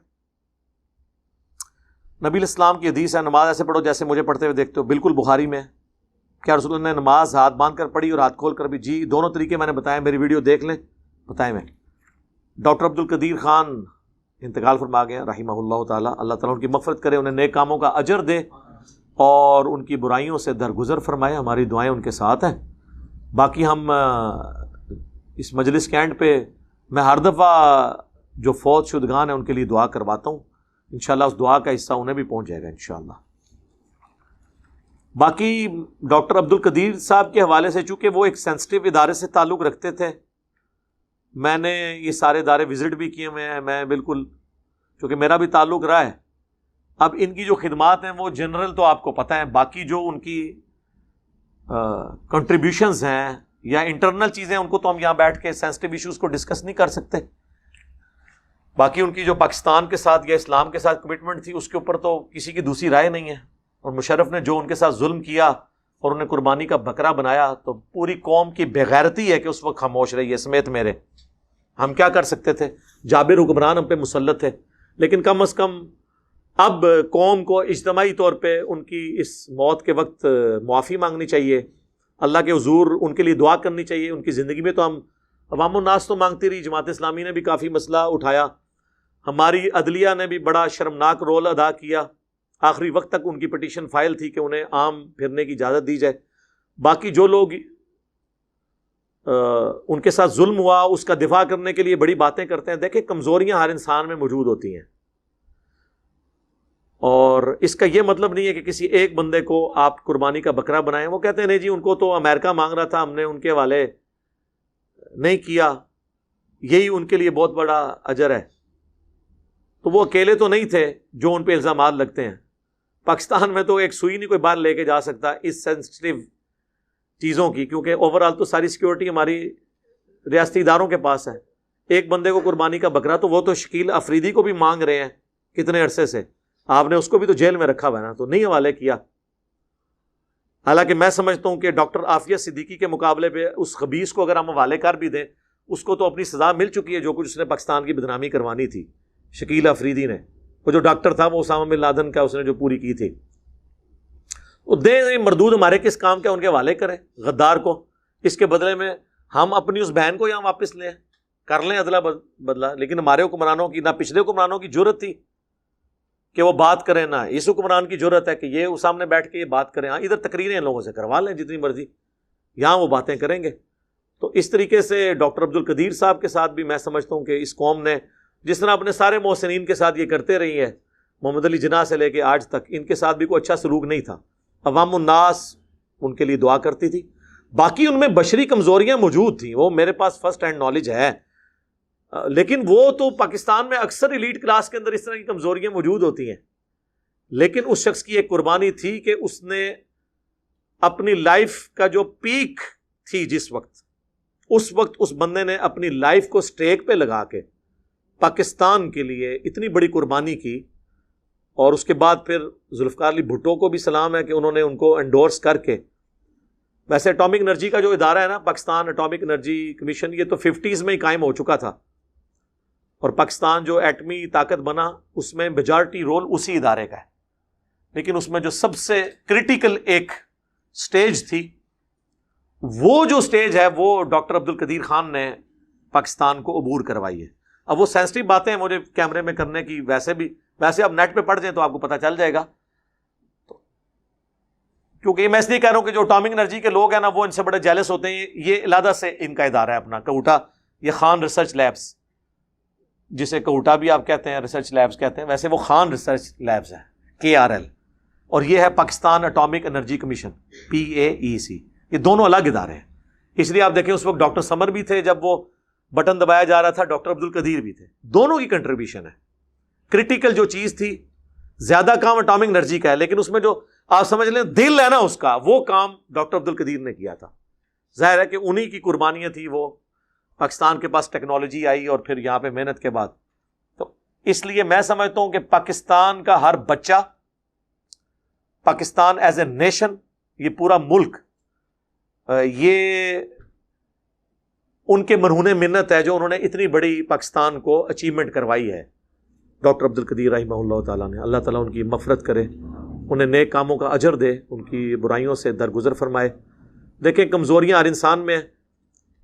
نبی علیہ السلام کی حدیث ہے، نماز ایسے پڑھو جیسے مجھے پڑھتے ہوئے دیکھتے ہو، بالکل بخاری میں ہے۔ کیا رسول اللہ نے نماز ہاتھ باندھ کر پڑھی اور ہاتھ کھول کر بھی؟ جی، دونوں طریقے میں نے بتائے، میری ویڈیو دیکھ لیں، بتائیں میں۔ ڈاکٹر عبد القدیر خان انتقال فرما گئے رحمہ اللہ تعالیٰ، اللہ تعالیٰ ان کی مغفرت کرے، انہیں نیک کاموں کا اجر دے اور ان کی برائیوں سے درگزر فرمائے۔ ہماری دعائیں ان کے ساتھ ہیں۔ باقی ہم اس مجلس کے اینڈ پہ میں ہر دفعہ جو فوت شدگان ہیں ان کے لیے دعا کرواتا ہوں، انشاءاللہ اس دعا کا حصہ انہیں بھی پہنچ جائے گا انشاءاللہ۔ باقی ڈاکٹر عبد القدیر صاحب کے حوالے سے، چونکہ وہ ایک سینسٹیو ادارے سے تعلق رکھتے تھے، میں نے یہ سارے ادارے وزٹ بھی کیے ہوئے ہیں، میں بالکل، چونکہ میرا بھی تعلق رہا ہے۔ اب ان کی جو خدمات ہیں وہ جنرل تو آپ کو پتہ ہے، باقی جو ان کی کنٹریبیوشنز ہیں یا انٹرنل چیزیں، ان کو تو ہم یہاں بیٹھ کے سینسٹیو ایشوز کو ڈسکس نہیں کر سکتے۔ باقی ان کی جو پاکستان کے ساتھ یا اسلام کے ساتھ کمٹمنٹ تھی، اس کے اوپر تو کسی کی دوسری رائے نہیں ہے۔ اور مشرف نے جو ان کے ساتھ ظلم کیا اور انہیں قربانی کا بکرا بنایا، تو پوری قوم کی بےغیرتی ہے کہ اس وقت خاموش رہی ہے، سمیت میرے۔ ہم کیا کر سکتے تھے؟ جابر حکمران ہم پہ مسلط تھے، لیکن کم از کم اب قوم کو اجتماعی طور پہ ان کی اس موت کے وقت معافی مانگنی چاہیے، اللہ کے حضور ان کے لیے دعا کرنی چاہیے۔ ان کی زندگی میں تو ہم عوام الناس تو مانگتی رہی، جماعت اسلامی نے بھی کافی مسئلہ اٹھایا، ہماری عدلیہ نے بھی بڑا شرمناک رول ادا کیا، آخری وقت تک ان کی پٹیشن فائل تھی کہ انہیں عام پھرنے کی اجازت دی جائے۔ باقی جو لوگ ان کے ساتھ ظلم ہوا اس کا دفاع کرنے کے لیے بڑی باتیں کرتے ہیں، دیکھیں کمزوریاں ہر انسان میں موجود ہوتی ہیں، اور اس کا یہ مطلب نہیں ہے کہ کسی ایک بندے کو آپ قربانی کا بکرا بنائیں۔ وہ کہتے ہیں نہیں جی، ان کو تو امریکہ مانگ رہا تھا، ہم نے ان کے حوالے نہیں کیا، یہی ان کے لیے بہت بڑا اجر ہے۔ تو وہ اکیلے تو نہیں تھے جو ان پہ الزامات لگتے ہیں۔ پاکستان میں تو ایک سوئی نہیں کوئی باہر لے کے جا سکتا اس سینسٹیو چیزوں کی، کیونکہ اوور آل تو ساری سیکیورٹی ہماری ریاستی اداروں کے پاس ہے۔ ایک بندے کو قربانی کا بکرا، تو وہ تو شکیل افریدی کو بھی مانگ رہے ہیں کتنے عرصے سے، آپ نے اس کو بھی تو جیل میں رکھا ہوا ہے نا، تو نہیں حوالے کیا۔ حالانکہ میں سمجھتا ہوں کہ ڈاکٹر عافیہ صدیقی کے مقابلے پہ اس خبیث کو اگر ہم حوالے کر بھی دیں، اس کو تو اپنی سزا مل چکی ہے، جو کچھ اس نے پاکستان کی بدنامی کروانی تھی شکیل افریدی نے۔ وہ جو ڈاکٹر تھا وہ اسامہ بن لادن کا اس نے جو پوری کی تھی، وہ دیں مردود ہمارے کس کام کے، ان کے حوالے کریں غدار کو، اس کے بدلے میں ہم اپنی اس بہن کو یہاں واپس لیں، کر لیں ادلا بدلہ۔ لیکن ہمارے حکمرانوں کی، نہ پچھلے حکمرانوں کی جرت تھی کہ وہ بات کریں نہ اس حکمران کی جرت ہے کہ یہ سامنے بیٹھ کے یہ بات کریں. ہاں ادھر تقریریں لوگوں سے کروا لیں جتنی مرضی, یہاں وہ باتیں کریں گے. تو اس طریقے سے ڈاکٹر عبد القدیر صاحب کے ساتھ بھی میں سمجھتا ہوں کہ اس قوم نے جس طرح اپنے سارے محسنین کے ساتھ یہ کرتے رہی ہے, محمد علی جناح سے لے کے آج تک ان کے ساتھ بھی کوئی اچھا سلوک نہیں تھا. عوام الناس ان کے لیے دعا کرتی تھی. باقی ان میں بشری کمزوریاں موجود تھیں, وہ میرے پاس فرسٹ ہینڈ نالج ہے, لیکن وہ تو پاکستان میں اکثر ایلیٹ کلاس کے اندر اس طرح کی کمزوریاں موجود ہوتی ہیں. لیکن اس شخص کی ایک قربانی تھی کہ اس نے اپنی لائف کا جو پیک تھی جس وقت, اس وقت اس بندے نے اپنی لائف کو سٹیک پہ لگا کے پاکستان کے لیے اتنی بڑی قربانی کی. اور اس کے بعد پھر ذوالفقار علی بھٹو کو بھی سلام ہے کہ انہوں نے ان کو انڈورس کر کے, ویسے اٹامک انرجی کا جو ادارہ ہے نا پاکستان اٹامک انرجی کمیشن, یہ تو 50s میں ہی قائم ہو چکا تھا, اور پاکستان جو ایٹمی طاقت بنا اس میں میجارٹی رول اسی ادارے کا ہے. لیکن اس میں جو سب سے کرٹیکل ایک سٹیج تھی, وہ جو سٹیج ہے وہ ڈاکٹر عبد القدیر خان نے پاکستان کو عبور کروائی ہے. اب وہ سینسٹیو باتیں ہیں مجھے کیمرے میں کرنے کی, ویسے اب نیٹ پہ پڑھ جائیں تو آپ کو پتہ چل جائے گا. کیونکہ میں اس لیے کہہ رہا ہوں کہ جو اٹامک انرجی کے لوگ ہیں نا وہ ان سے بڑے جیلس ہوتے ہیں. یہ علیحدہ سے ان کا ادارہ ہے اپنا کوٹا, یہ خان ریسرچ لیبس, جسے کوٹا بھی آپ کہتے ہیں, ریسرچ لیبس کہتے ہیں, ویسے وہ خان ریسرچ لیبس ہے KRL, اور یہ ہے Pakistan atomic energy commission PAEC. یہ دونوں الگ ادارے ہیں. اس لیے آپ دیکھیں اس وقت ڈاکٹر سمر بھی تھے جب وہ بٹن دبایا جا رہا تھا, ڈاکٹر عبد القدیر بھی تھے. دونوں کی کنٹریبیوشن ہے. کرٹیکل جو چیز تھی, زیادہ کام اٹامک انرجی کا ہے, لیکن اس میں جو آپ سمجھ لیں دل ہے نا اس کا, وہ کام ڈاکٹر عبد القدیر نے کیا تھا. ظاہر ہے کہ انہی کی قربانیاں تھی. وہ پاکستان کے پاس ٹیکنالوجی آئی اور پھر یہاں پہ محنت کے بعد, تو اس لیے میں سمجھتا ہوں کہ پاکستان کا ہر بچہ, پاکستان ایز اے نیشن, یہ پورا ملک, یہ ان کے مرہون منت ہے جو انہوں نے اتنی بڑی پاکستان کو اچیومنٹ کروائی ہے. ڈاکٹر عبد القدیر رحمہ اللہ تعالیٰ نے, اللہ تعالیٰ ان کی مغفرت کرے, انہیں نیک کاموں کا اجر دے, ان کی برائیوں سے درگزر فرمائے. دیکھیں کمزوریاں ہر انسان میں ہیں,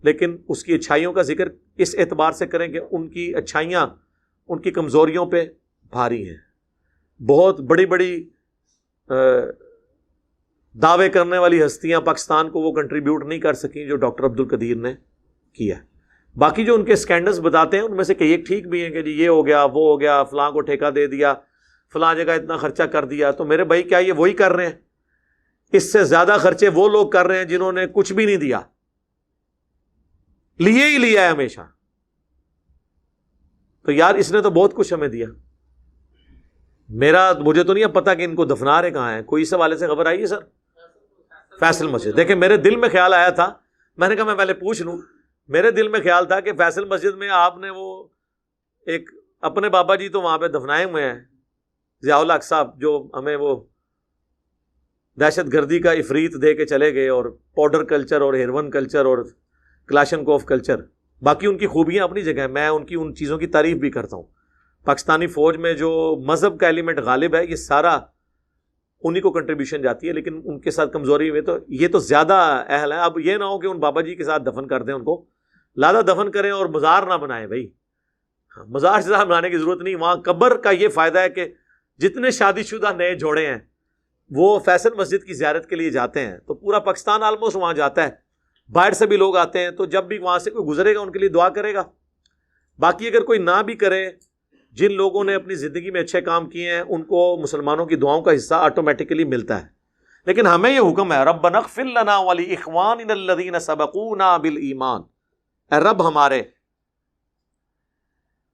لیکن اس کی اچھائیوں کا ذکر اس اعتبار سے کریں کہ ان کی اچھائیاں ان کی کمزوریوں پہ بھاری ہیں. بہت بڑی بڑی دعوے کرنے والی ہستیاں پاکستان کو وہ کنٹریبیوٹ نہیں کر سکیں جو ڈاکٹر عبد القدیر نے کیا. باقی جو ان کے اسکینڈلز بتاتے ہیں ان میں سے کئی ایک ٹھیک بھی ہیں کہ جی یہ ہو گیا, وہ ہو گیا, فلاں کو ٹھیکہ دے دیا, فلاں جگہ اتنا خرچہ کر دیا. تو میرے بھائی کیا یہ وہی کر رہے ہیں؟ اس سے زیادہ خرچے وہ لوگ کر رہے ہیں جنہوں نے کچھ بھی نہیں دیا, لیے ہی لیا ہے ہمیشہ. تو یار اس نے تو بہت کچھ ہمیں دیا. مجھے تو نہیں اب پتا کہ ان کو دفنا رہے کہاں ہیں. کوئی اس حوالے سے خبر آئی ہے سر؟ فیصل مسجد. دیکھیں میرے دل میں خیال آیا تھا, میں نے کہا میں پہلے پوچھ لوں. میرے دل میں خیال تھا کہ فیصل مسجد میں آپ نے وہ ایک اپنے بابا جی تو وہاں پہ دفنائے ہوئے ہیں, ضیاء الحق صاحب, جو ہمیں وہ دہشت گردی کا افریت دے کے چلے گئے, اور پاؤڈر کلچر اور ہیروئن کلچر اور کلاشنکوف کلچر. باقی ان کی خوبیاں اپنی جگہ ہیں, میں ان چیزوں کی تعریف بھی کرتا ہوں. پاکستانی فوج میں جو مذہب کا ایلیمنٹ غالب ہے, یہ سارا انہی کو کنٹریبیوشن جاتی ہے, لیکن ان کے ساتھ کمزوری ہوئی تو یہ تو زیادہ اہل ہے. اب یہ نہ ہو کہ ان بابا جی کے ساتھ دفن کر دیں ان کو, لادا دفن کریں اور مزار نہ بنائیں. بھائی مزار سے بنانے کی ضرورت نہیں. وہاں قبر کا یہ فائدہ ہے کہ جتنے شادی شدہ نئے جوڑے ہیں وہ فیصل مسجد کی زیارت کے لیے جاتے ہیں, تو پورا پاکستان آلموسٹ وہاں جاتا ہے, باہر سے بھی لوگ آتے ہیں. تو جب بھی وہاں سے کوئی گزرے گا ان کے لیے دعا کرے گا. باقی اگر کوئی نہ بھی کرے, جن لوگوں نے اپنی زندگی میں اچھے کام کیے ہیں ان کو مسلمانوں کی دعاؤں کا حصہ آٹومیٹیکلی ملتا ہے. لیکن ہمیں یہ حکم ہے, ربنا اغفر لنا ولاخواننا الذین سبقونا بالایمان, اے رب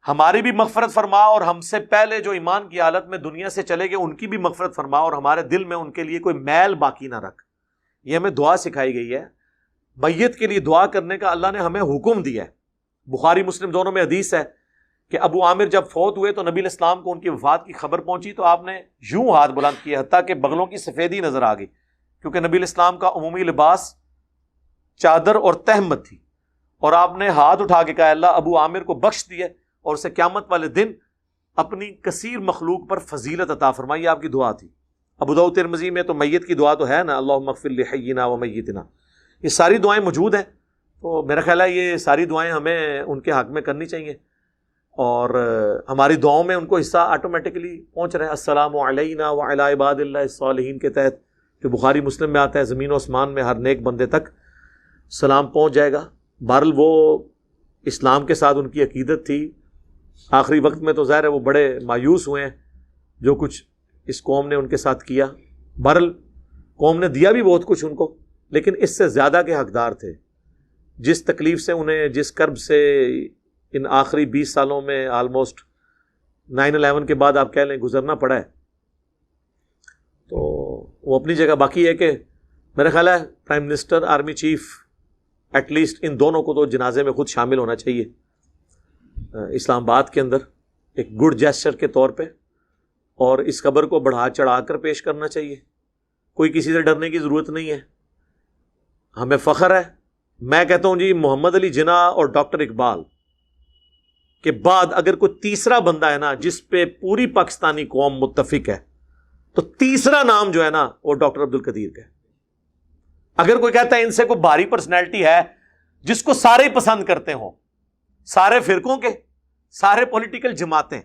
ہماری بھی مغفرت فرما, اور ہم سے پہلے جو ایمان کی حالت میں دنیا سے چلے گئے ان کی بھی مغفرت فرما, اور ہمارے دل میں ان کے لیے کوئی میل باقی نہ رکھ. یہ ہمیں دعا سکھائی گئی ہے. میت کے لیے دعا کرنے کا اللہ نے ہمیں حکم دیا ہے. بخاری مسلم دونوں میں حدیث ہے کہ ابو عامر جب فوت ہوئے تو نبی علیہ السلام کو ان کی وفات کی خبر پہنچی, تو آپ نے یوں ہاتھ بلند کیے حتیٰ کہ بغلوں کی سفیدی نظر آ گئی, کیونکہ نبی علیہ السلام کا عمومی لباس چادر اور تہمت تھی. اور آپ نے ہاتھ اٹھا کے کہا اللہ ابو عامر کو بخش دیے, اور اسے قیامت والے دن اپنی کثیر مخلوق پر فضیلت عطا فرمائی. یہ آپ کی دعا تھی. ابو داؤد ترمذی میں تو میت کی دعا تو ہے نا, اللہم اغفر لحینا و میتنا, یہ ساری دعائیں موجود ہیں. تو میرا خیال ہے یہ ساری دعائیں ہمیں ان کے حق میں کرنی چاہیے. اور ہماری دعاؤں میں ان کو حصہ آٹومیٹکلی پہنچ رہے ہیں. السلام علینا وعلی عباد اللہ الصالحین کے تحت جو بخاری مسلم میں آتا ہے, زمین و آسمان میں ہر نیک بندے تک سلام پہنچ جائے گا. بہرحال وہ اسلام کے ساتھ ان کی عقیدت تھی. آخری وقت میں تو ظاہر ہے وہ بڑے مایوس ہوئے ہیں جو کچھ اس قوم نے ان کے ساتھ کیا. بہرحال قوم نے دیا بھی بہت کچھ ان کو, لیکن اس سے زیادہ کے حقدار تھے. جس تکلیف سے انہیں, جس کرب سے ان آخری 20 سالوں میں آلموسٹ 9/11 کے بعد آپ کہہ لیں گزرنا پڑا ہے, تو وہ اپنی جگہ. باقی ہے کہ میرا خیال ہے prime minister, army chief, at least ان دونوں کو تو جنازے میں خود شامل ہونا چاہیے اسلام آباد کے اندر ایک گڈ جیسچر کے طور پہ, اور اس خبر کو بڑھا چڑھا کر پیش کرنا چاہیے. کوئی کسی سے ڈرنے کی ضرورت نہیں ہے. ہمیں فخر ہے. میں کہتا ہوں جی محمد علی جناح اور ڈاکٹر اقبال کے بعد اگر کوئی تیسرا بندہ ہے نا جس پہ پوری پاکستانی قوم متفق ہے, تو تیسرا نام جو ہے نا وہ ڈاکٹر عبد القدیر کا ہے. اگر کوئی کہتا ہے ان سے کوئی بھاری پرسنالٹی ہے جس کو سارے ہی پسند کرتے ہوں, سارے فرقوں کے, سارے پولیٹیکل جماعتیں,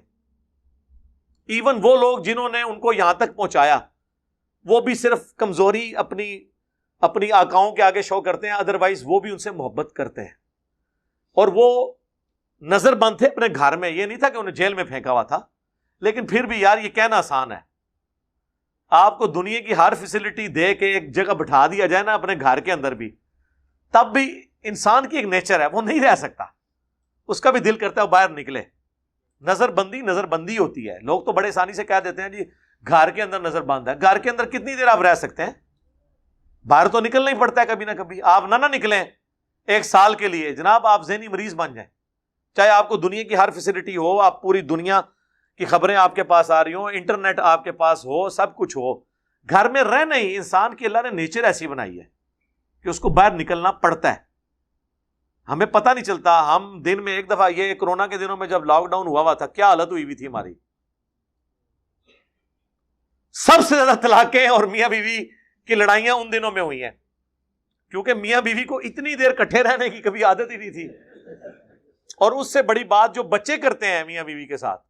ایون وہ لوگ جنہوں نے ان کو یہاں تک پہنچایا, وہ بھی صرف کمزوری اپنی آقاؤں کے آگے شو کرتے ہیں, ادروائز وہ بھی ان سے محبت کرتے ہیں. اور وہ نظر بند تھے اپنے گھر میں, یہ نہیں تھا کہ انہیں جیل میں پھینکا ہوا تھا, لیکن پھر بھی یار یہ کہنا آسان ہے. آپ کو دنیا کی ہر فیسلٹی دے کے ایک جگہ بٹھا دیا جائے نا اپنے گھر کے اندر بھی, تب بھی انسان کی ایک نیچر ہے, وہ نہیں رہ سکتا. اس کا بھی دل کرتا ہے وہ باہر نکلے. نظر بندی ہوتی ہے. لوگ تو بڑے آسانی سے کہہ دیتے ہیں جی گھر کے اندر نظر بند ہے. گھر کے اندر کتنی دیر آپ رہ سکتے ہیں؟ باہر تو نکلنا ہی پڑتا ہے کبھی نہ کبھی. آپ نہ نکلیں 1 سال کے لیے, جناب آپ ذہنی مریض بن جائیں. چاہے آپ کو دنیا کی ہر فیسلٹی ہو, آپ پوری دنیا کی خبریں آپ کے پاس آ رہی ہوں, انٹرنیٹ آپ کے پاس ہو, سب کچھ ہو, گھر میں رہنا ہی انسان کی اللہ نے نیچر ایسی بنائی ہے کہ اس کو باہر نکلنا پڑتا ہے. ہمیں پتہ نہیں چلتا. ہم دن میں ایک دفعہ, یہ کورونا کے دنوں میں جب لاک ڈاؤن ہوا تھا, کیا حالت ہوئی تھی ہماری. سب سے زیادہ طلاقیں اور میاں بیوی کی لڑائیاں ان دنوں میں ہوئی ہیں, کیونکہ میاں بیوی کو اتنی دیر کٹھے رہنے کی کبھی عادت ہی نہیں تھی. اور اس سے بڑی بات جو بچے کرتے ہیں میاں بیوی کے ساتھ,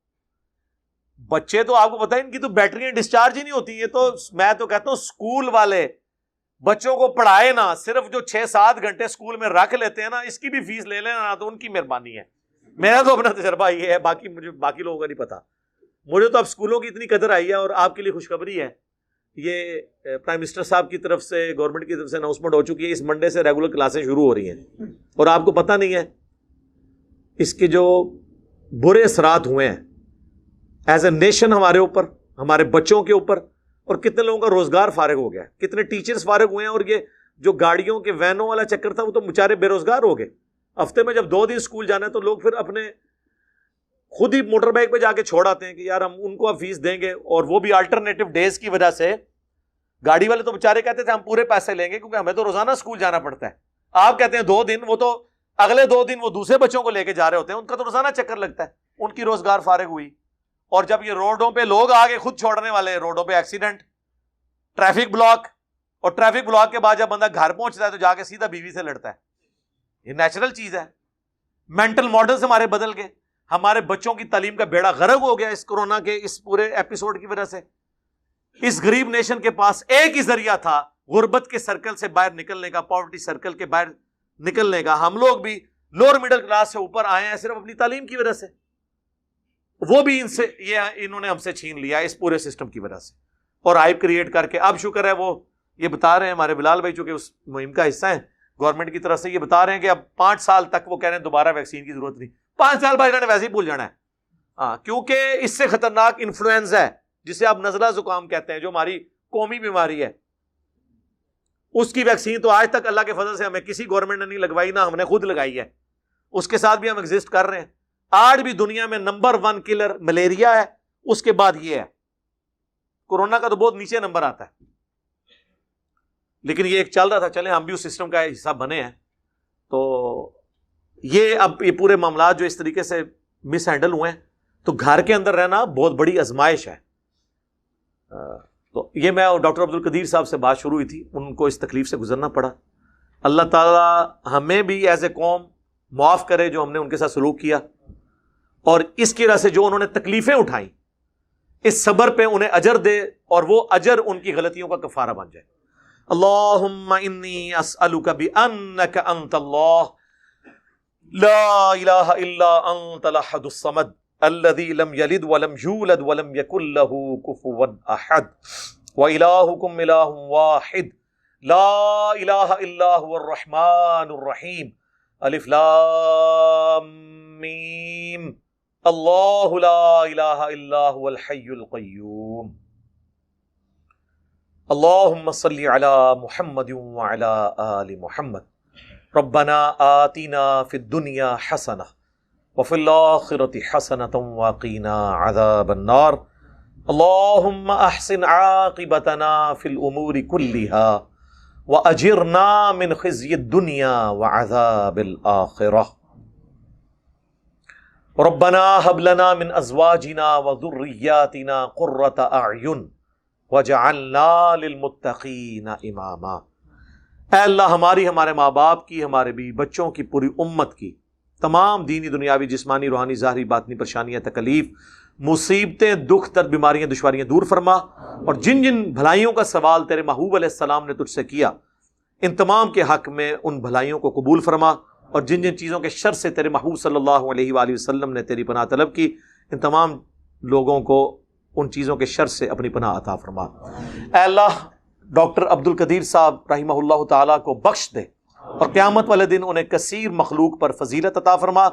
بچے تو آپ کو پتا ہے ان کی تو بیٹریاں ڈسچارج ہی نہیں ہوتی. یہ تو میں تو کہتا ہوں اسکول والے بچوں کو پڑھائے نا, صرف جو 6-7 گھنٹے اسکول میں رکھ لیتے ہیں نا, اس کی بھی فیس لے لینا نا, تو ان کی مہربانی ہے. میرا تو اپنا تجربہ یہ ہے, باقی لوگوں کا نہیں پتا. مجھے تو اب اسکولوں کی اتنی قدر آئی ہے. اور آپ کے لیے خوشخبری ہے, یہ پرائم منسٹر صاحب کی طرف سے, گورنمنٹ کی طرف سے اناؤنسمنٹ ہو چکی ہے, اس منڈے سے ریگولر کلاسیں شروع ہو رہی ہیں. اور آپ کو پتہ نہیں ہے اس کے جو برے اثرات ہوئے ہیں ایز اے نیشن ہمارے اوپر, ہمارے بچوں کے اوپر, اور کتنے لوگوں کا روزگار فارغ ہو گیا, کتنے ٹیچرز فارغ ہوئے ہیں. اور یہ جو گاڑیوں کے وینوں والا چکر تھا وہ تو بیچارے بے روزگار ہو گئے. ہفتے میں جب 2 دن اسکول جانا ہے تو لوگ پھر اپنے خود ہی موٹر بائک پہ جا کے چھوڑ آتے ہیں کہ یار ہم ان کو اب فیس دیں گے. اور وہ بھی الٹرنیٹو ڈیز کی وجہ سے. گاڑی والے تو بیچارے کہتے تھے ہم پورے پیسے لیں گے کیونکہ ہمیں تو روزانہ اسکول جانا پڑتا ہے. آپ کہتے ہیں 2 دن, وہ تو اگلے 2 دن وہ دوسرے بچوں کو لے کے جا رہے ہوتے ہیں, ان کا تو روزانہ چکر لگتا ہے. ان کی روزگار فارغ ہوئی. اور جب یہ روڈوں پہ لوگ آگے خود چھوڑنے والے, روڈوں پہ ایکسیڈنٹ, ٹریفک بلاک, اور ٹریفک بلاک کے بعد جب بندہ گھر پہنچتا ہے تو جا کے سیدھا بیوی سے لڑتا ہے. یہ نیچرل چیز ہے. مینٹل ماڈلز ہمارے بدل گئے. ہمارے بچوں کی تعلیم کا بیڑا غرق ہو گیا اس کورونا کے اس پورے ایپیسوڈ کی وجہ سے. اس غریب نیشن کے پاس ایک ہی ذریعہ تھا غربت کے سرکل سے باہر نکلنے کا, پاورٹی سرکل کے باہر نکلنے کا. ہم لوگ بھی لوور مڈل کلاس سے اوپر آئے ہیں صرف اپنی تعلیم کی وجہ سے. وہ بھی انہوں نے ہم سے چھین لیا اس پورے سسٹم کی وجہ سے, اور ہائپ کریٹ کر کے. اب شکر ہے وہ یہ بتا رہے ہیں ہمارے بلال بھائی, چونکہ اس مہم کا حصہ ہیں گورنمنٹ کی طرف سے, یہ بتا رہے ہیں کہ اب 5 سال تک وہ کہہ رہے ہیں دوبارہ ویکسین کی ضرورت نہیں. 5 سال بعد انہوں نے ویسے ہی بھول جانا ہے. ہاں, کیونکہ اس سے خطرناک انفلوئنزا ہے جسے آپ نزلہ زکام کہتے ہیں, جو ہماری قومی بیماری ہے. اس کی ویکسین تو آج تک اللہ کے فضل سے ہمیں کسی گورنمنٹ نے نہیں لگوائی, نہ ہم نے خود لگائی ہے. اس کے ساتھ بھی ہم ایگزسٹ کر رہے ہیں. آج بھی دنیا میں نمبر 1 کلر ملیریا ہے, اس کے بعد یہ ہے. کورونا کا تو بہت نیچے نمبر آتا ہے, لیکن یہ ایک چل رہا تھا, چلیں ہم بھی اس سسٹم کا حصہ بنے ہیں. تو یہ اب یہ پورے معاملات جو اس طریقے سے مس ہینڈل ہوئے ہیں, تو گھر کے اندر رہنا بہت بڑی آزمائش ہے. تو یہ میں ڈاکٹر عبد القدیر صاحب سے بات شروع ہوئی تھی, ان کو اس تکلیف سے گزرنا پڑا. اللہ تعالیٰ ہمیں بھی ایز اے قوم معاف کرے جو ہم نے ان کے ساتھ سلوک کیا, اور اس کی وجہ سے جو انہوں نے تکلیفیں اٹھائیں اس صبر پہ انہیں اجر دے اور وہ اجر ان کی غلطیوں کا کفارہ بن جائے. اللہم انی اسألک بانک انت اللہ لا الہ الا انت الاحد الصمد الذی لم یلد ولم یولد ولم یکن له کفوا احد وإلہکم الہ واحد لا الہ الا هو الرحمن الرحیم الف لام میم اللہ لا الہ الا هو الحی القیوم. اللہم صلی علی محمد وعلی آل محمد. ربنا آتنا فی الدنیا حسنہ وفی الآخرۃ حسنۃ وقنا عذاب النار. اللہم احسن عاقبتنا فی الامور کلہا واجرنا من خزی الدنیا وعذاب الآخرہ. ربنا هب لنا من ازواجنا وذریاتنا قرۃ اعین وجعلنا للمتقین اماما. اے اللہ ہماری، ہمارے ماں باپ کی، ہمارے بھی بچوں کی، پوری امت کی تمام دینی دنیاوی جسمانی روحانی ظاہری باطنی پریشانیاں تکلیف مصیبتیں دکھ درد بیماریاں دشواریاں دور فرما، اور جن جن بھلائیوں کا سوال تیرے محبوب علیہ السلام نے تجھ سے کیا ان تمام کے حق میں ان بھلائیوں کو قبول فرما، اور جن جن چیزوں کے شر سے تیرے محبوب صلی اللہ علیہ وآلہ وسلم نے تیری پناہ طلب کی ان تمام لوگوں کو ان چیزوں کے شر سے اپنی پناہ عطا فرما. اے اللہ ڈاکٹر عبد القدیر صاحب رحمہ اللہ تعالیٰ کو بخش دے اور قیامت والے دن انہیں کثیر مخلوق پر فضیلت عطا فرما.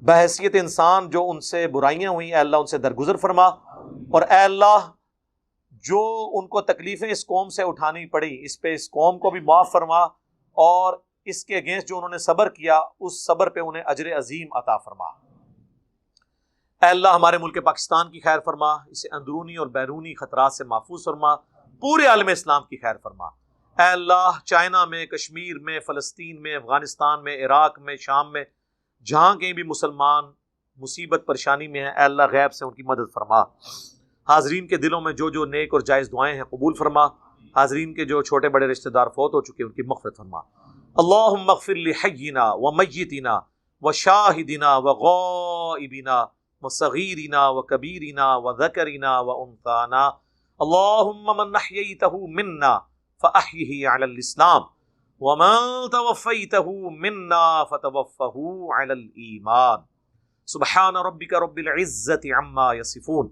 بحیثیت انسان جو ان سے برائیاں ہوئیں اے اللہ ان سے درگزر فرما، اور اے اللہ جو ان کو تکلیفیں اس قوم سے اٹھانی پڑی اس پہ اس قوم کو بھی معاف فرما، اور اس کے اگینسٹ جو انہوں نے صبر کیا اس صبر پہ انہیں اجر عظیم عطا فرما. اے اللہ ہمارے ملک پاکستان کی خیر فرما، اسے اندرونی اور بیرونی خطرات سے محفوظ فرما، پورے عالم اسلام کی خیر فرما. اے اللہ چائنا میں، کشمیر میں، فلسطین میں، افغانستان میں، عراق میں، شام میں جہاں کہیں بھی مسلمان مصیبت پریشانی میں ہیں اے اللہ غیب سے ان کی مدد فرما. حاضرین کے دلوں میں جو جو نیک اور جائز دعائیں ہیں قبول فرما. حاضرین کے جو چھوٹے بڑے رشتہ دار فوت ہو چکے ان کی مغفرت فرما. اللہم اغفر لحینا ومیتنا وشاہدنا وغائبنا وصغیرنا وکبیرنا وذکرنا وانثانا. اللہم من احییتہ منا فاحیہ علی الاسلام ومن توفیتہ منا فتوفہ علی الایمان. سبحان ربک رب العزت عما یصفون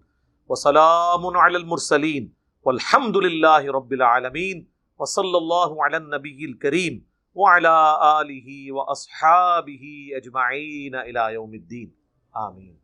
وسلام علی المرسلین والحمد للہ رب العالمین وصلی اللہ علی النبی الکریم وعلی آلہ واصحابہ اجمعین الی یوم الدین. آمین.